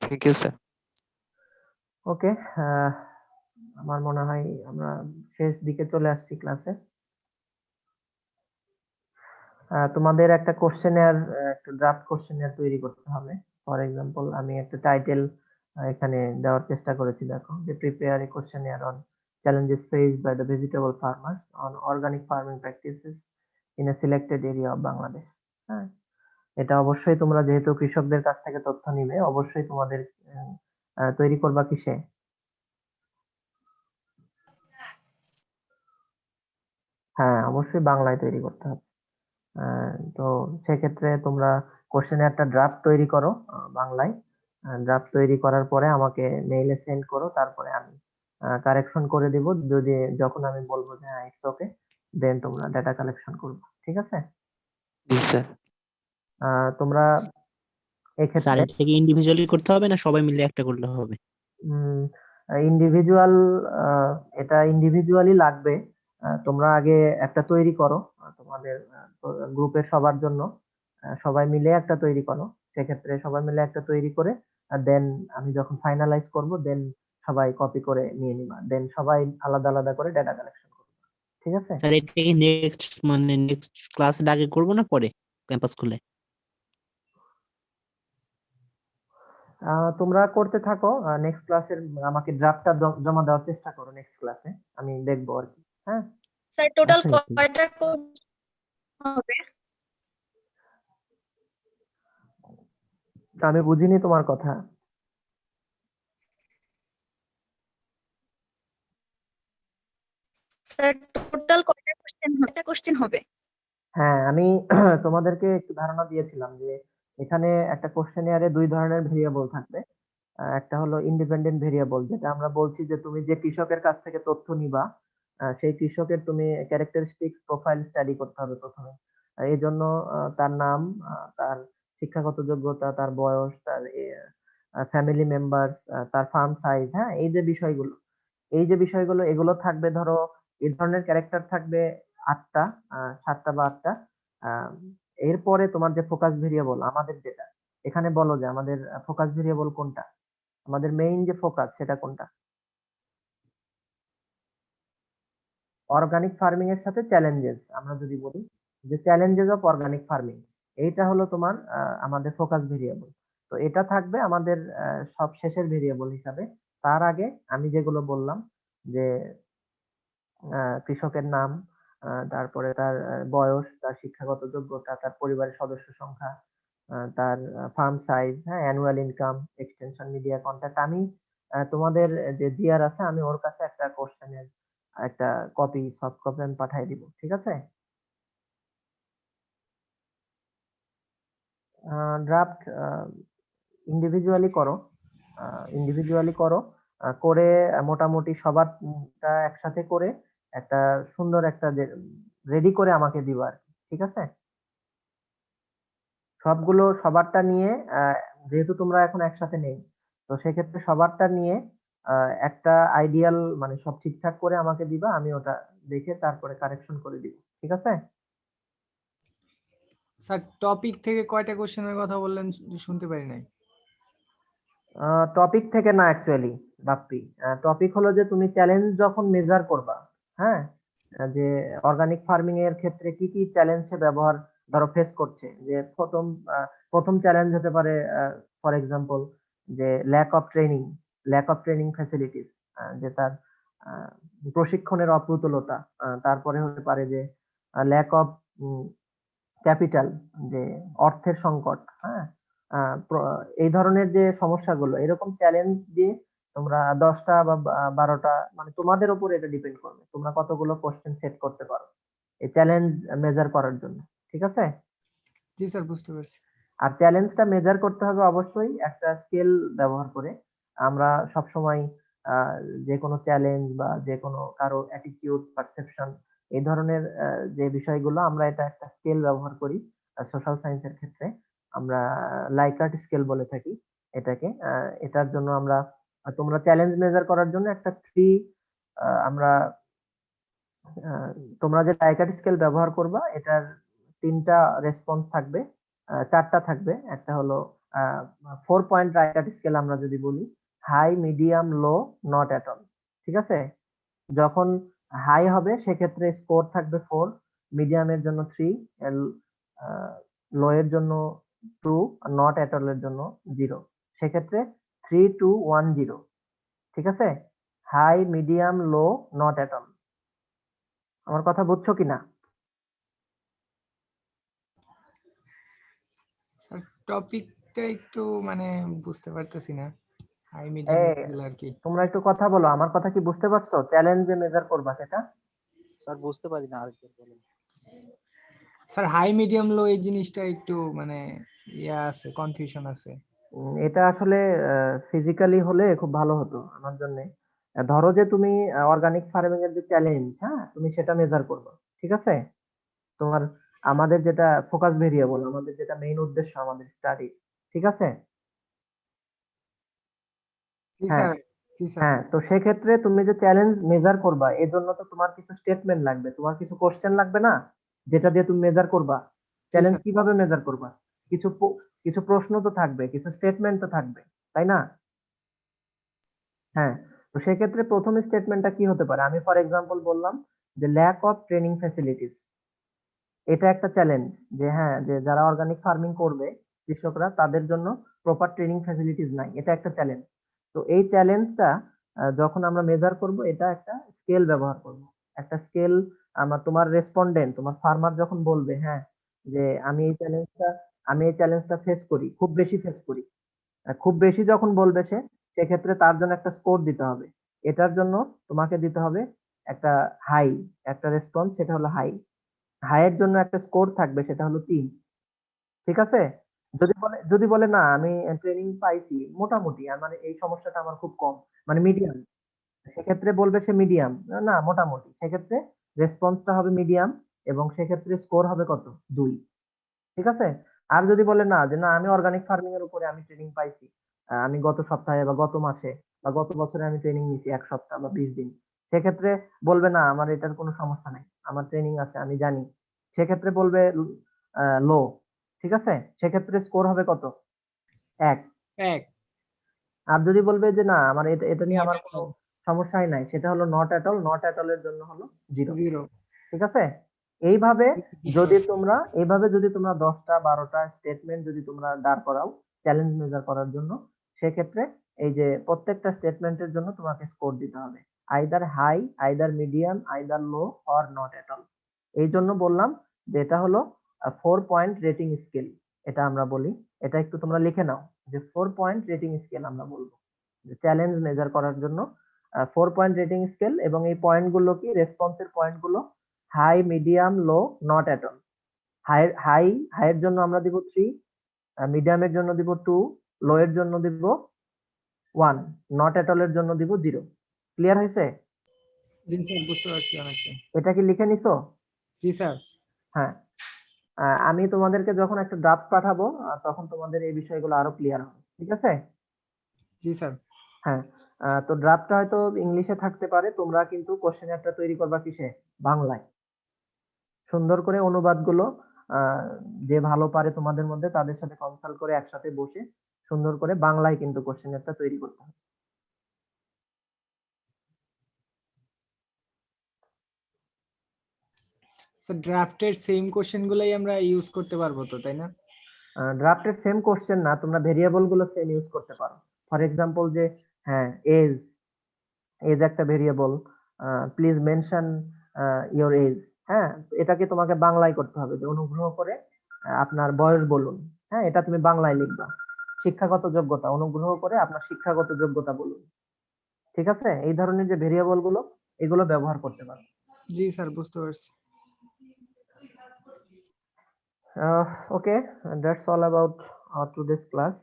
Thank you sir. Okay, আমার মনে হয় আমরা শেষ দিকে চলে আসছি ক্লাসে। তোমাদের একটা কোশ্চেনের, একটা ড্রাফট কোশ্চেনের তৈরি করতে হবে। ফর এক্সাম্পল, আমি একটা টাইটেল এখানে দেওয়ার চেষ্টা করেছি, দেখো, যে প্রিপেয়ার এ কোশ্চেনের on challenges faced by the vegetable farmers on organic farming practices in a selected area of Bangladesh. হ্যাঁ, এটা অবশ্যই তোমরা যেহেতু কৃষকদের কাছ থেকে তথ্য নিবে, অবশ্যই তোমাদের তৈরি করবা কিসে? হ্যাঁ, অবশ্যই বাংলায় তৈরি করতে হবে। তো সেক্ষেত্রে তোমরা কোশ্চেনে একটা ড্রাফট তৈরি করো বাংলায়। ড্রাফট তৈরি করার পরে আমাকে মেইলে সেন্ড করো, তারপরে আমি কারেকশন করে দিব। যদি যখন আমি বলবো যে হ্যাঁ ইটস ওকে, দেন তোমরা ডেটা কালেকশন করবে। ঠিক আছে? জি স্যার। তোমরা স্যার এক্ষেত্রে এটাকে ইন্ডিভিজুয়ালি করতে হবে না সবাই মিলে একটা করলে হবে? ইন্ডিভিজুয়াল, এটা ইন্ডিভিজুয়ালি লাগবে। তোমরা আগে একটা তৈরি করো তোমাদের গ্রুপের সবার জন্য। সবাই মিলে একটা তৈরি করো। সেক্ষেত্রে সবাই মিলে একটা তৈরি করে দেন আমি যখন ফাইনালাইজ করব, দেন সবাই কপি করে নিয়ে নিবা, দেন সবাই আলাদা আলাদা করে ডেটা কালেকশন করবে। ঠিক আছে? স্যার এটাকে নেক্সট মানে নেক্সট ক্লাসের আগে করবো না পরে ক্যাম্পাস খুলে? তোমরা করতে থাকো। নেক্সট ক্লাসের আমাকে ড্রাফটটা জমা দেওয়ার চেষ্টা করো নেক্সট ক্লাসে, আমি দেখবো আর কি। হ্যাঁ, স্যার টোটাল আচ্ছা কয়টা হবে? আমি বুঝিনি তোমার কথা। স্যার টোটাল কয়টা কোশ্চেন হবে? হ্যাঁ, আমি তোমাদেরকে একটু ধারণা দিয়েছিলাম যে এখানে একটা কোশ্চেনিয়ারে দুই ধরনের ভেরিয়েবল থাকবে। একটা হলো ইন্ডিপেন্ডেন্ট ভেরিয়েবল, যেটা আমরা বলছি যে তুমি যে কৃষকের কাছ থেকে তথ্য নিবা, সেই কৃষকের তুমি ক্যারেক্টারিস্টিক্স প্রোফাইল স্টাডি করতে হবে প্রথমে। এই জন্য তার নাম, তার শিক্ষাগত যোগ্যতা, তার বয়স, তার ফ্যামিলি মেম্বার, তার ফার্ম সাইজ, হ্যাঁ, এই যে বিষয়গুলো এগুলো থাকবে। ধরো এই ধরনের ক্যারেক্টার থাকবে 8টা, 7টা বা 8টা। এরপরে তোমার যে ফোকাস ভেরিয়েবল আমাদের, যেটা এখানে বলো যে আমাদের ফোকাস ভেরিয়েবল কোনটা, আমাদের মেইন যে ফোকাস সেটা কোনটা? অর্গানিক ফার্মিং এর সাথে চ্যালেঞ্জেস, আমরা যদি বলি যে চ্যালেঞ্জেস অফ অর্গানিক ফার্মিং, এইটা হলো তোমার আমাদের ফোকাস ভেরিয়েবল। তো এটা থাকবে আমাদের সব শেষের ভেরিয়েবল হিসাবে। তার আগে আমি যেগুলো বললাম যে কৃষকের নাম, তারপরে তার বয়স, তার শিক্ষাগত যোগ্যতা, তার পরিবারের সদস্য সংখ্যা, তার ফার্ম সাইজ, হ্যাঁ, annual income, extension, media contact. আমি তোমাদের যে জিআর আছে, আমি ওর কাছে একটা কোশ্চেনের একটা কপি, সফট কপি আমি পাঠিয়ে দিব, ঠিক আছে? ড্রাফট ইন্ডিভিজুয়ালি করো, ইন্ডিভিজুয়ালি করো, করে মোটামুটি সবারটা একসাথে করে একটা সুন্দর একটা রেডি করে আমাকে দিবা আর কি, ঠিক আছে? সবগুলো সবারটা নিয়ে, যেহেতু তোমরা এখন একসাথে নেই, তো সেক্ষেত্রে সবারটা নিয়ে একটা আইডিয়াল, মানে সব ঠিকঠাক করে আমাকে দিবা, আমি ওটা দেখে তারপরে কারেকশন করে দিব, ঠিক আছে? স্যার টপিক থেকে কয়টা কোশ্চেনের কথা বললেন শুনতে পারি নাই। টপিক থেকে না অ্যাকচুয়ালি বাপ্পি, টপিক হলো যে তুমি চ্যালেঞ্জ যখন মেজার করবা, হ্যাঁ, যে অর্গানিক ফার্মিং এর ক্ষেত্রে কি কি চ্যালেঞ্জ সে ব্যবহার ধরো ফেস করছে, যে প্রথম চ্যালেঞ্জ হতে পারে ফর এক্সাম্পল যে ল্যাক অফ ট্রেনিং ফ্যাসিলিটিস, যে তার আহ, প্রশিক্ষণের অপ্রতুলতা। তারপরে হতে পারে যে ল্যাক অফ ক্যাপিটাল, যে অর্থের সংকট, হ্যাঁ। এই ধরনের যে সমস্যাগুলো, এরকম চ্যালেঞ্জ দিয়ে তোমরা 10টা বা 12টা, মানে তোমাদের উপর এটা ডিপেন্ড করবে তোমরা কতগুলো কোশ্চেন সেট করতে পারো এই চ্যালেঞ্জ মেজার করার জন্য, ঠিক আছে? জি স্যার, বুঝতে পারছি। আর চ্যালেঞ্জটা মেজার করতে হবে অবশ্যই একটা স্কেল ব্যবহার করে। আমরা সবসময় আহ, যে কোনো চ্যালেঞ্জ বা যে কোনো কারো অ্যাটিটিউড, পারসেপশন, এই ধরনের যে বিষয়গুলো, আমরা এটা একটা স্কেল ব্যবহার করি সোশ্যাল সায়েন্সের ক্ষেত্রে। আমরা লাইকার্ট স্কেল বলে থাকি এটাকে। এটার জন্য আমরা, তোমরা চ্যালেঞ্জ মেজার করার জন্য একটা আমরা আহ, তোমরা যে লাইকার্ট স্কেল ব্যবহার করবা, এটার 3টা রেসপন্স থাকবে, 4টা থাকবে। একটা হলো 4 পয়েন্ট লাইকার্ট স্কেল, আমরা যদি বলি high, medium, low, not at all, ঠিক আছে? যখন হাই হবে সেক্ষেত্রে স্কোর থাকবে 4, মিডিয়ামের জন্য 3, লো এর জন্য 2, আর নট এট অল এর জন্য 0। সেক্ষেত্রে 3, 2, 1, 0, ঠিক আছে? High, medium, low, not at all. আমার কথা বুঝছো কিনা? স্যার টপিকটা একটু মানে বুঝতে পারতেছি না, হাই মিডিয়াম এই, এগুলো আর কি। তোমরা একটু কথা বলো, আমার কথা কি বুঝতে পারছো? চ্যালেঞ্জ যে মেজার করবা সেটা। স্যার বুঝতে পারি না, আরেকবার বলেন। স্যার হাই মিডিয়াম লো এই জিনিসটা একটু মানে ইয়া আছে, কনফিউশন আছে। এটা আসলে ফিজিক্যালি হলে খুব ভালো হতো আমার জন্য। ধরো যে তুমি অর্গানিক ফার্মিং এর যে চ্যালেঞ্জ, হ্যাঁ, তুমি সেটা মেজার করবে, ঠিক আছে? তোমার, আমাদের যেটা ফোকাস ভেরিয়েবল, আমাদের যেটা মেইন উদ্দেশ্য আমাদের স্টাডি, ঠিক আছে? জি হ্যাঁ, স্যার, জি স্যার। হ্যাঁ, তো সেক্ষেত্রে তুমি যে চ্যালেঞ্জ মেজার করবা, এর জন্য তো তোমার কিছু স্টেটমেন্ট লাগবে, তোমার কিছু কোশ্চেন লাগবে না, যেটা দিয়ে তুমি মেজার করবা। জি চ্যালেঞ্জ স্যার। কিভাবে মেজার করবা? কিছু প্রশ্ন তো থাকবে, কিছু স্টেটমেন্ট তো থাকবে, তাই না? হ্যাঁ, তো সেক্ষেত্রে প্রথম স্টেটমেন্টটা কি হতে পারে? আমি ফর এক্সাম্পল বললাম যে ল্যাক অফ ট্রেনিং ফ্যাসিলিটিস। এটা একটা চ্যালেঞ্জ, যে হ্যাঁ, যে যারা অর্গানিক ফার্মিং করবে কৃষকরা, তাদের জন্য প্রপার ট্রেনিং ফ্যাসিলিটিস নাই, এটা একটা চ্যালেঞ্জ। তো এই চ্যালেঞ্জটা যখন আমরা মেজার করব, এটা একটা স্কেল ব্যবহার করব। একটা স্কেল, তোমার রেসপন্ডেন্ট, তোমার ফার্মার যখন বলবে হ্যাঁ, যে আমি এই চ্যালেঞ্জটা ফেস করি, খুব বেশি ফেস করি, খুব বেশি যখন বলবে সে, সেক্ষেত্রে তার জন্য একটা স্কোর দিতে হবে। এটার জন্য তোমাকে দিতে হবে একটা হাই, একটা রেসপন্স, সেটা হলো হাই। হাই এর জন্য একটা স্কোর থাকবে, সেটা হলো 3, ঠিক আছে? যদি বলে না আমি ট্রেনিং পাইছি মোটামুটি, আর মানে এই সমস্যাটা আমার খুব কম, মানে মিডিয়াম, সেক্ষেত্রে বলবে সে মিডিয়াম, না মোটামুটি, সেক্ষেত্রে রেসপন্সটা হবে মিডিয়াম এবং সেক্ষেত্রে স্কোর হবে কত, 2। ঠিক আছে। আর যদি বলে না যে না আমি অর্গানিক ফার্মিং এর উপরে আমি ট্রেনিং পাইছি, আমি গত সপ্তাহে বা গত মাসে বা গত বছরে আমি ট্রেনিং নিছি 1 সপ্তাহ বা 20 দিন, সেক্ষেত্রে বলবে না আমার এটার কোনো সমস্যা নাই, আমার ট্রেনিং আছে আমি জানি, সেক্ষেত্রে বলবে লো। ঠিক আছে, সেক্ষেত্রে স্কোর হবে কত, 1। এক আর যদি বলবে যে না আমার এটা এটা নিয়ে Not আমার at কোনো all. সমস্যাই নাই, সেটা হলো not at all, not at all এর জন্য হলো 0। 0 ঠিক আছে। এইভাবে যদি তোমরা 10টা 12টা স্টেটমেন্ট যদি তোমরা দাঁড় করাও চ্যালেঞ্জ মেজার করার জন্য, সেক্ষেত্রে এই যে প্রত্যেকটা স্টেটমেন্টের জন্য তোমাকে স্কোর দিতে হবে, either high, either medium, either low or not at all. এই জন্য বললাম যে এটা হলো 4 পয়েন্ট রেটিং স্কেল, এটা আমরা বলি। এটা একটু তোমরা লিখে নাও যে 4 পয়েন্ট রেটিং স্কেল আমরা বলবো, যে চ্যালেঞ্জ মেজার করার জন্য 4 পয়েন্ট রেটিং স্কেল। এবং এই পয়েন্টগুলো কি, রেসপন্সের পয়েন্টগুলো high, medium, low, not at all. হাইয়ের জন্য আমরা দিব 3, মিডিয়ামের জন্য দিব 2, লো এর জন্য দিব 1, নট এট অল এর জন্য দিব 0। ক্লিয়ার হয়েছে? জি স্যার, বুঝতে পারছি অনেকটা। এটা কি লিখে নিছো? জি স্যার। হ্যাঁ। আমি তোমাদেরকে যখন একটা ড্রাফট পাঠাবো তখন তোমাদের এই বিষয়গুলো আরো ক্লিয়ার হবে। ঠিক আছে? জি স্যার। হ্যাঁ। তো ড্রাফটটা হয়তো ইংলিশে থাকতে পারে, তোমরা কিন্তু কোশ্চেনারটা তৈরি করবা কিসে, বাংলায়। সুন্দর করে অনুবাদগুলো যে ভালো পারে তোমাদের মধ্যে তাদের সাথে কনসাল্ট করে একসাথে বসে সুন্দর করে বাংলায় কিন্তু কোশ্চেনারটা তৈরি করতে হবে। স্যার ড্রাফটের সেম কোশ্চেন গুলাই আমরা ইউজ করতে পারবো তো, তাই না? ড্রাফটের সেম কোশ্চেন না, তোমরা ভেরিয়েবল গুলো সেম ইউজ করতে পারো। ফর এক্সাম্পল যে হ্যাঁ এজ, এজ একটা variable, please mention your age. হ্যাঁ, এটাকে তোমাকে বাংলায় করতে হবে যে অনুগ্রহ করে আপনার বয়স বলুন। হ্যাঁ, এটা তুমি বাংলায় লিখবা। শিক্ষাগত যোগ্যতা, অনুগ্রহ করে আপনার শিক্ষাগত যোগ্যতা বলুন। ঠিক আছে, এই ধরনের যে ভেরিয়েবল গুলো এগুলো ব্যবহার করতে পারো। জি স্যার, বুঝতে পারছি। Okay, and that's all about our today's class.